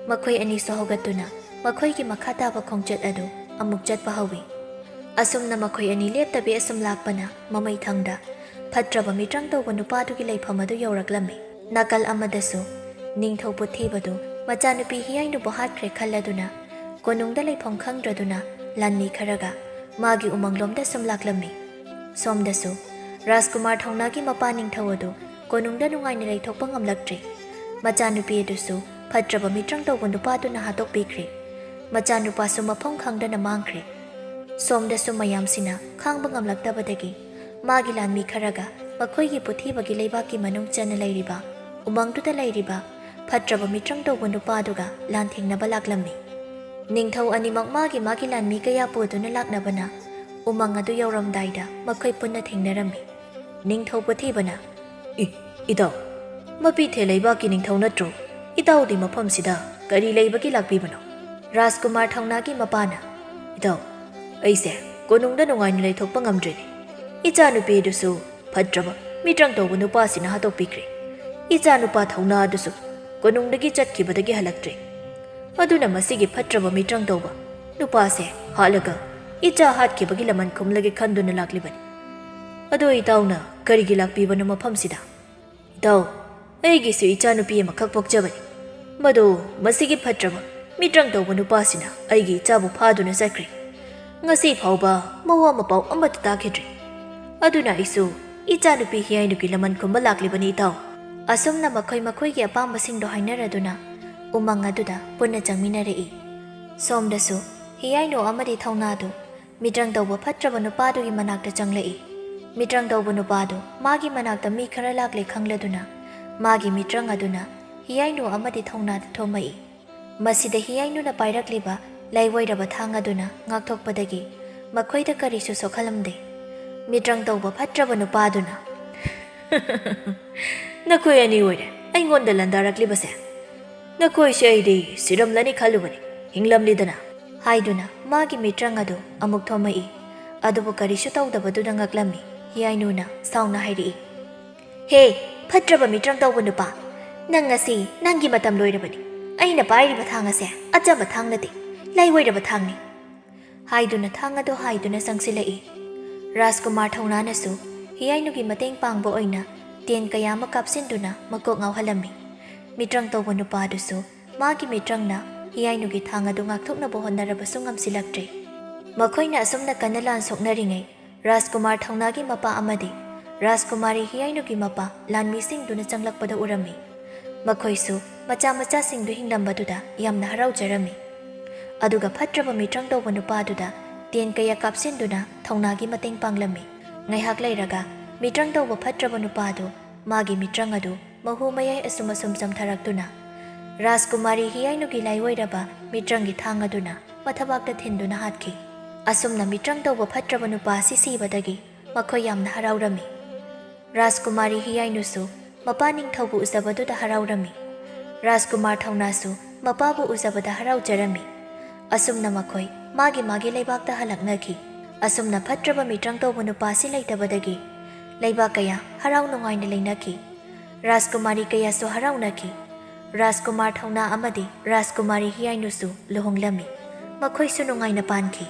Speaker 1: ꯃꯈꯣꯏ ꯑꯅꯤꯁꯨ ꯍꯧꯒꯠꯇꯨꯅ ꯃꯈꯣꯏꯒꯤ ꯃꯈꯥ ꯇꯥꯕ ꯈꯣꯡꯆꯠ ꯑꯗꯨ ꯑꯃꯨꯛ ꯆꯠꯄ ꯍꯧꯏ꯫ ꯑꯁꯨꯝꯅ ꯃꯈꯣꯏ ꯑꯅꯤ ꯂꯦꯞꯇꯕꯤ ꯑꯁꯨꯝ ꯂꯥꯛꯄꯅ ꯃꯃꯩꯊꯪꯗ ꯐꯠꯇ꯭ꯔꯕ ꯃꯤꯇ꯭ꯔꯪ ꯇꯧꯕ ꯅꯨꯄꯥꯗꯨꯒꯤ ꯂꯩꯐꯝ ꯑꯗꯨ ꯌꯧꯔꯛꯂꯝꯃꯤ꯫ ꯅꯥꯀꯜ ꯑꯃꯗꯁꯨ ꯅꯤꯡꯊꯧ ꯄꯨꯊꯤꯕꯗꯨ ꯃꯆꯥꯅꯨꯄꯤ ꯍꯤꯌꯥꯏꯅꯨꯕꯨ ꯍꯥꯠꯈ꯭ꯔꯦ ꯈꯜꯂꯗꯨꯅ ꯀꯣꯅꯨꯡꯗ ꯂꯩꯐꯝ ꯈꯪꯗ꯭ꯔꯗꯨꯅ ꯂꯥꯟꯃꯤ ꯈꯔꯒ ꯃꯥꯒꯤ ꯎꯃꯪꯂꯣꯝꯗ ꯁꯨꯝ ꯂꯥꯛꯂꯝꯃꯤ꯫ ꯁꯣꯝꯗꯁꯨ ꯔꯥꯖꯀꯨꯃꯥꯔ ꯊꯧꯅꯥꯒꯤ ꯃꯄꯥ ꯅꯤꯡꯊꯧ ꯑꯗꯨ ꯀꯣꯅꯨꯡꯗ ꯅꯨꯡꯉꯥꯏꯅ ꯂꯩꯊꯣꯛꯄ ꯉꯝꯂꯛꯇ꯭ꯔꯦ꯫ ꯃꯆꯥꯅꯨꯄꯤ ꯑꯗꯨꯁꯨ ꯐꯠꯇ꯭ꯔꯕ ꯃꯤꯇ꯭ꯔꯪ ꯇꯧꯕ ꯅꯨꯄꯥꯗꯨꯅ ꯍꯥꯠꯇꯣꯛꯄꯤꯈ꯭ꯔꯦ꯫ ꯃꯆꯥꯅꯨꯄꯥꯁꯨ ꯃꯐꯝ ꯈꯪꯗꯅ ꯃꯥꯡꯈ꯭ꯔꯦ꯫ ꯁꯣꯝꯗꯁꯨ ꯃꯌꯥꯝꯁꯤꯅ ꯈꯥꯡꯕ ꯉꯝꯂꯛꯇꯕꯗꯒꯤ ꯃꯥꯒꯤ ꯂꯥꯟꯃꯤ ꯈꯔꯒ ꯃꯈꯣꯏꯒꯤ ꯄꯨꯊꯤꯕꯒꯤ ꯂꯩꯕꯥꯛꯀꯤ ꯃꯅꯨꯡ ꯆꯟꯅ ꯂꯩꯔꯤꯕ ꯎꯃꯪꯗꯨꯗ ꯂꯩꯔꯤꯕ ꯐꯠꯇ꯭ꯔꯕ ꯃꯤꯇ꯭ꯔꯪ ꯇꯧꯕ ꯅꯨꯄꯥꯗꯨꯒ ꯂꯥꯟꯊꯦꯡꯅꯕ ꯂꯥꯛꯂꯝꯃꯤ꯫ ꯅꯤꯡꯊꯧ ꯑꯅꯤꯃꯛ ꯃꯥꯒꯤ ꯂꯥꯟꯃꯤ ꯀꯌꯥ ꯄꯨꯗꯨꯅ ꯂꯥꯛꯅꯕꯅ ꯎꯃꯪ ꯑꯗꯨ ꯌꯧꯔꯝꯗꯥꯏꯗ ꯃꯈꯣꯏ ꯄꯨꯟꯅ ꯊꯦꯡꯅꯔꯝꯃꯤ꯫ ꯅꯤꯡꯊꯧ ꯄꯨꯊꯤꯕꯅ
Speaker 2: ꯏꯇꯥꯎ, ꯃꯄꯤꯊꯦ ꯂꯩꯕꯥꯛꯀꯤ ꯅꯤꯡꯊꯧ ꯅꯠꯇ꯭ꯔꯣ? ꯏꯇꯥꯎꯗꯤ ꯃꯐꯝꯁꯤꯗ ꯀꯔꯤ ꯂꯩꯕꯒꯤ ꯂꯥꯛꯄꯤꯕꯅꯣ?
Speaker 1: ꯔꯥꯖꯀꯨꯃꯥꯔ ꯊꯧꯅꯥꯒꯤ ꯃꯄꯥꯅ
Speaker 2: ꯏꯇꯥꯎ, ꯑꯩꯁꯦ ꯀꯣꯅꯨꯡꯗ ꯅꯨꯡꯉꯥꯏꯅ ꯂꯩꯊꯣꯛꯄ ꯉꯝꯗ꯭ꯔꯦꯅꯦ꯫ ꯏꯆꯥꯅꯨꯄꯤ ꯑꯗꯨꯁꯨ ꯐꯠꯇ꯭ꯔꯕ ꯃꯤꯇ꯭ꯔꯪ ꯇꯧꯕ ꯅꯨꯄꯥꯁꯤꯅ ꯍꯥꯠꯇꯣꯛꯄꯤꯈ꯭ꯔꯦ꯫ ꯏꯆꯥꯅꯨꯄꯥ ꯊꯧꯅꯥ ꯑꯗꯨꯁꯨ ꯀꯣꯅꯨꯡꯗꯒꯤ ꯆꯠꯈꯤꯕꯗꯒꯤ ꯍꯜꯂꯛꯇ꯭ꯔꯦ꯫ ꯑꯗꯨꯅ ꯃꯁꯤꯒꯤ ꯐꯠꯇ꯭ꯔꯕ ꯃꯤꯇ꯭ꯔꯪ ꯇꯧꯕ ꯅꯨꯄꯥꯁꯦ ꯍꯥꯠꯂꯒ ꯏꯆꯥ ꯍꯥꯠꯈꯤꯕꯒꯤ ꯂꯃꯟ ꯈꯨꯝꯂꯒꯦ ꯈꯟꯗꯨꯅ ꯂꯥꯛꯂꯤꯕꯅꯤ꯫ ꯑꯗꯣ ꯏꯇꯥꯎꯅ ꯀꯔꯤꯒꯤ ꯂꯥꯛꯄꯤꯕꯅꯣ ꯃꯐꯝꯁꯤꯗ? ꯏꯇꯥꯎ, ꯑꯩꯒꯤꯁꯨ ꯏꯆꯥꯅꯨꯄꯤ ꯑꯃꯈꯛ ꯄꯣꯛꯆꯕꯅꯤ꯫ ꯃꯗꯣ ꯃꯁꯤꯒꯤ ꯐꯠꯇ꯭ꯔꯕ ꯃꯤꯇ꯭ꯔꯪ ꯇꯧꯕ ꯅꯨꯄꯥꯁꯤꯅ ꯑꯩꯒꯤ ꯏꯆꯥꯕꯨ ꯐꯥꯗꯨꯅ ꯆꯠꯈ꯭ꯔꯦ꯫ ꯉꯁꯤ ꯐꯥꯎꯕ ꯃꯋꯥ ꯃꯄꯥꯎ ꯑꯃꯠꯇ ꯇꯥꯈꯤꯗ꯭ꯔꯦ꯫ ꯑꯗꯨꯅ ꯑꯩꯁꯨ ꯏꯆꯥꯅꯨꯄꯤ ꯍꯤꯌꯥꯏꯅꯨꯒꯤ ꯂꯃꯟ ꯈꯨꯝꯕ ꯂꯥꯛꯂꯤꯕꯅꯤ ꯏꯇꯥꯎ꯫ ꯑꯁꯨꯝꯅ ꯃꯈꯣꯏꯒꯤ ꯑꯄꯥꯝꯕꯁꯤꯡꯗꯣ ꯍꯥꯏꯅꯔꯗꯨꯅ ꯎꯃꯪ ꯑꯗꯨꯗ ꯄꯨꯟꯅ ꯆꯪꯃꯤꯟꯅꯔꯛꯏ꯫ ꯁꯣꯝꯗꯁꯨ ꯍꯤꯌꯥꯏꯅꯨ ꯑꯃꯗꯤ ꯊꯧꯅꯥꯗꯨ ꯃꯤꯇ꯭ꯔꯪ ꯇꯧꯕ ꯐꯠꯇ꯭ꯔꯕ ꯅꯨꯄꯥꯗꯨꯒꯤ ꯃꯅꯥꯛꯇ ꯆꯪꯂꯛꯏ꯫ ꯃꯤꯇ꯭ꯔꯪ ꯇꯧꯕ ꯅꯨꯄꯥꯗꯨ ꯃꯥꯒꯤ ꯃꯅꯥꯛꯇ ꯃꯤ ꯈꯔ ꯂꯥꯛꯂꯦ ꯈꯪꯂꯗꯨꯅ ꯃꯥꯒꯤ ꯃꯤꯇ꯭ꯔꯪ ꯑꯗꯨꯅ ꯍꯤꯌꯥꯏꯅꯨ ꯑꯃꯗꯤ ꯊꯧꯅꯥꯗ ꯊꯣꯝꯃꯛꯏ꯫ ꯃꯁꯤꯗ ꯍꯤꯌꯥꯏꯅꯨꯅ ꯄꯥꯏꯔꯛꯂꯤꯕ ꯂꯥꯏꯑꯣꯏꯔꯕ ꯊꯥꯡ ꯑꯗꯨꯅ ꯉꯥꯛꯊꯣꯛꯄꯗꯒꯤ ꯃꯈꯣꯏꯗ ꯀꯔꯤꯁꯨ ꯁꯣꯛꯍꯜꯂꯝꯗꯦ꯫ ꯃꯤꯇ꯭ꯔꯪ ꯇꯧꯕ ꯐꯠꯇ꯭ꯔꯕ ꯅꯨꯄꯥꯗꯨꯅ ꯅꯈꯣꯏ ꯑꯅꯤ ꯑꯣꯏꯔꯦ ꯑꯩꯉꯣꯟꯗ ꯂꯟꯗꯥꯔꯛꯂꯤꯕꯁꯦ꯫ ꯅꯈꯣꯏꯁꯦ ꯑꯩꯗꯤ ꯁꯤꯔꯝꯂꯅꯤ ꯈꯜꯂꯨꯕꯅꯤ, ꯍꯤꯡꯂꯝꯂꯤꯗꯅ
Speaker 1: ꯍꯥꯏꯗꯨꯅ ꯃꯥꯒꯤ ꯃꯤꯇ꯭ꯔꯪ ꯑꯗꯨ ꯑꯃꯨꯛ ꯊꯣꯝꯃꯛꯏ꯫ ꯑꯗꯨꯕꯨ ꯀꯔꯤꯁꯨ ꯇꯧꯗꯕꯗꯨꯗ ꯉꯛꯂꯝꯃꯤ꯫ ꯍꯤꯌꯥꯏꯅꯨꯅ ꯁꯥꯎꯅ ꯍꯥꯏꯔꯛꯏ ꯍꯦ ꯐꯠꯇ꯭ꯔꯕ ꯃꯤꯇ꯭ꯔꯪ ꯇꯧꯕ ꯅꯨꯄꯥ ꯅꯪ ꯉꯁꯤ ꯅꯪꯒꯤ ꯃꯇꯝ ꯂꯣꯏꯔꯕꯅꯤ ꯑꯩꯅ ꯄꯥꯏꯔꯤꯕ ꯊꯥꯡ ꯑꯁꯦ ꯑꯆꯝꯕ ꯊꯥꯡ ꯅꯠꯇꯦ ꯂꯩꯋꯥꯏꯔꯕ ꯊꯥꯡꯅꯤ ꯍꯥꯏꯗꯨꯅ ꯊꯥꯡ ꯑꯗꯨ ꯍꯥꯏꯗꯨꯅ ꯆꯪꯁꯤꯜꯂꯛꯏ ꯔꯥꯖꯀꯨꯃꯥꯔ ꯊꯧꯅꯥꯅꯁꯨ ꯍꯤꯌꯥꯏꯅꯨꯒꯤ ꯃꯇꯦꯡ ꯄꯥꯡꯕ ꯑꯣꯏꯅ ꯇꯦꯟ ꯀꯌꯥ ꯑꯃ ꯀꯥꯞꯁꯤꯟꯗꯨꯅ ꯃꯀꯣꯛ ꯉꯥꯎꯍꯜꯂꯝꯃꯤ ꯃꯤꯇ꯭ꯔꯪ ꯇꯧꯕ ꯅꯨꯄꯥ ꯑꯗꯨꯁꯨ ꯃꯥꯒꯤ ꯃꯤꯇ꯭ꯔꯪꯅ ꯍꯤꯌꯥꯏꯅꯨꯒꯤ ꯊꯥꯡ ꯑꯗꯨ ꯉꯥꯛꯊꯣꯛꯅꯕ ꯍꯣꯠꯅꯔꯕꯁꯨ ꯉꯝꯁꯤꯜꯂꯛꯇ꯭ꯔꯦ ꯃꯈꯣꯏꯅ ꯑꯁꯨꯝꯅ ꯀꯟꯅ ꯂꯥꯟ ꯁꯣꯛꯅꯔꯤꯉꯩ ꯔꯥꯖꯀꯨꯃꯥꯔ ꯊꯧꯅꯥꯒꯤ ꯃꯄꯥ ꯑꯃꯗꯤ ꯔꯥꯖꯀꯨꯃꯥꯔꯤ ꯍꯤꯌꯥꯏꯅꯨꯒꯤ ꯃꯄꯥ ꯂꯥꯟꯃꯤꯁꯤꯡꯗꯨꯅ ꯆꯪꯂꯛꯄꯗ ꯎꯔꯝꯃꯤ ꯃꯈꯣꯏꯁꯨ ꯃꯆꯥ ꯃꯆꯥꯁꯤꯡꯗꯨ ꯍꯤꯡꯂꯝꯕꯗꯨꯗ ꯌꯥꯝꯅ ꯍꯔꯥꯎꯖꯔꯝꯃꯤ ꯑꯗꯨꯒ ꯐꯠꯇ꯭ꯔꯕ ꯃꯤꯇ꯭ꯔꯪ ꯇꯧꯕ ꯅꯨꯄꯥꯗꯨꯗ ꯇꯦꯟ ꯀꯌꯥ ꯀꯥꯞꯁꯤꯟꯗꯨꯅ ꯊꯧꯅꯥꯒꯤ ꯃꯇꯦꯡ ꯄꯥꯡꯂꯝꯃꯤ ꯉꯥꯏꯍꯥꯛ ꯂꯩꯔꯒ ꯃꯤꯇ꯭ꯔꯪ ꯇꯧꯕ ꯐꯠꯇ꯭ꯔꯕ ꯅꯨꯄꯥꯗꯨ ꯃꯥꯒꯤ ꯃꯤꯇ꯭ꯔꯪ ꯑꯗꯨ ꯃꯍꯨ ꯃꯌꯥꯏ ꯑꯁꯨꯝ ꯆꯝꯊꯔꯛꯇꯨꯅ ꯔꯥꯖꯀꯨꯃꯥꯔꯤ ꯍꯤꯌꯥꯏꯅꯨꯒꯤ ꯂꯥꯏꯑꯣꯏꯔꯕ ꯃꯤꯇ꯭ꯔꯪꯒꯤ ꯊꯥꯡ ꯑꯗꯨꯅ ꯃꯊꯕꯥꯛꯇ ꯊꯤꯟꯗꯨꯅ ꯍꯥꯠꯈꯤ ꯑꯁꯨꯝꯅ ꯃꯤꯇ꯭ꯔꯪ ꯇꯧꯕ ꯐꯠꯇ꯭ꯔꯕ ꯅꯨꯄꯥ ꯑꯁꯤ ꯁꯤꯕꯗꯒꯤ ꯃꯈꯣꯏ ꯌꯥꯝꯅ ꯍꯔꯥꯎꯔꯝꯃꯤ ꯔꯥꯖꯀꯨꯃꯥꯔꯤ ꯍꯤꯌꯥꯏꯅꯨꯁꯨ ꯃꯄꯥ ꯅꯤꯡꯊꯧꯕꯨ ꯎꯖꯕꯗꯨꯗ ꯍꯔꯥꯎꯔꯝꯃꯤ ꯔꯥꯖꯀꯨꯃꯥꯔ ꯊꯧꯅꯥꯁꯨ ꯃꯄꯥꯕꯨ ꯎꯖꯕꯗ ꯍꯔꯥꯎꯖꯔꯝꯃꯤ ꯑꯁꯨꯝꯅ ꯃꯈꯣꯏ ꯃꯥꯒꯤ ꯂꯩꯕꯥꯛꯇ ꯍꯜꯂꯛꯅꯈꯤ ꯑꯁꯨꯝꯅ ꯐꯠꯇ꯭ꯔꯕ ꯃꯤꯇ꯭ꯔꯪ ꯇꯧꯕ ꯅꯨꯄꯥ ꯑꯁꯤ ꯂꯩꯇꯕꯗꯒꯤ ꯂꯩꯕꯥꯛ ꯀꯌꯥ ꯍꯔꯥꯎ ꯅꯨꯡꯉꯥꯏꯅ ꯂꯩꯅꯈꯤ ꯔꯥꯖꯀꯨꯃꯥꯔꯤ ꯀꯌꯥꯁꯨ ꯍꯔꯥꯎꯅꯈꯤ ꯔꯥꯖꯀꯨꯃꯥꯔ ꯊꯧꯅꯥ ꯑꯃꯗꯤ ꯔꯥꯖꯀꯨꯃꯥꯔꯤ ꯍꯤꯌꯥꯏꯅꯨꯁꯨ ꯂꯨꯍꯣꯡꯂꯝꯃꯤ ꯃꯈꯣꯏꯁꯨ ꯅꯨꯡꯉꯥꯏꯅ ꯄꯥꯟꯈꯤ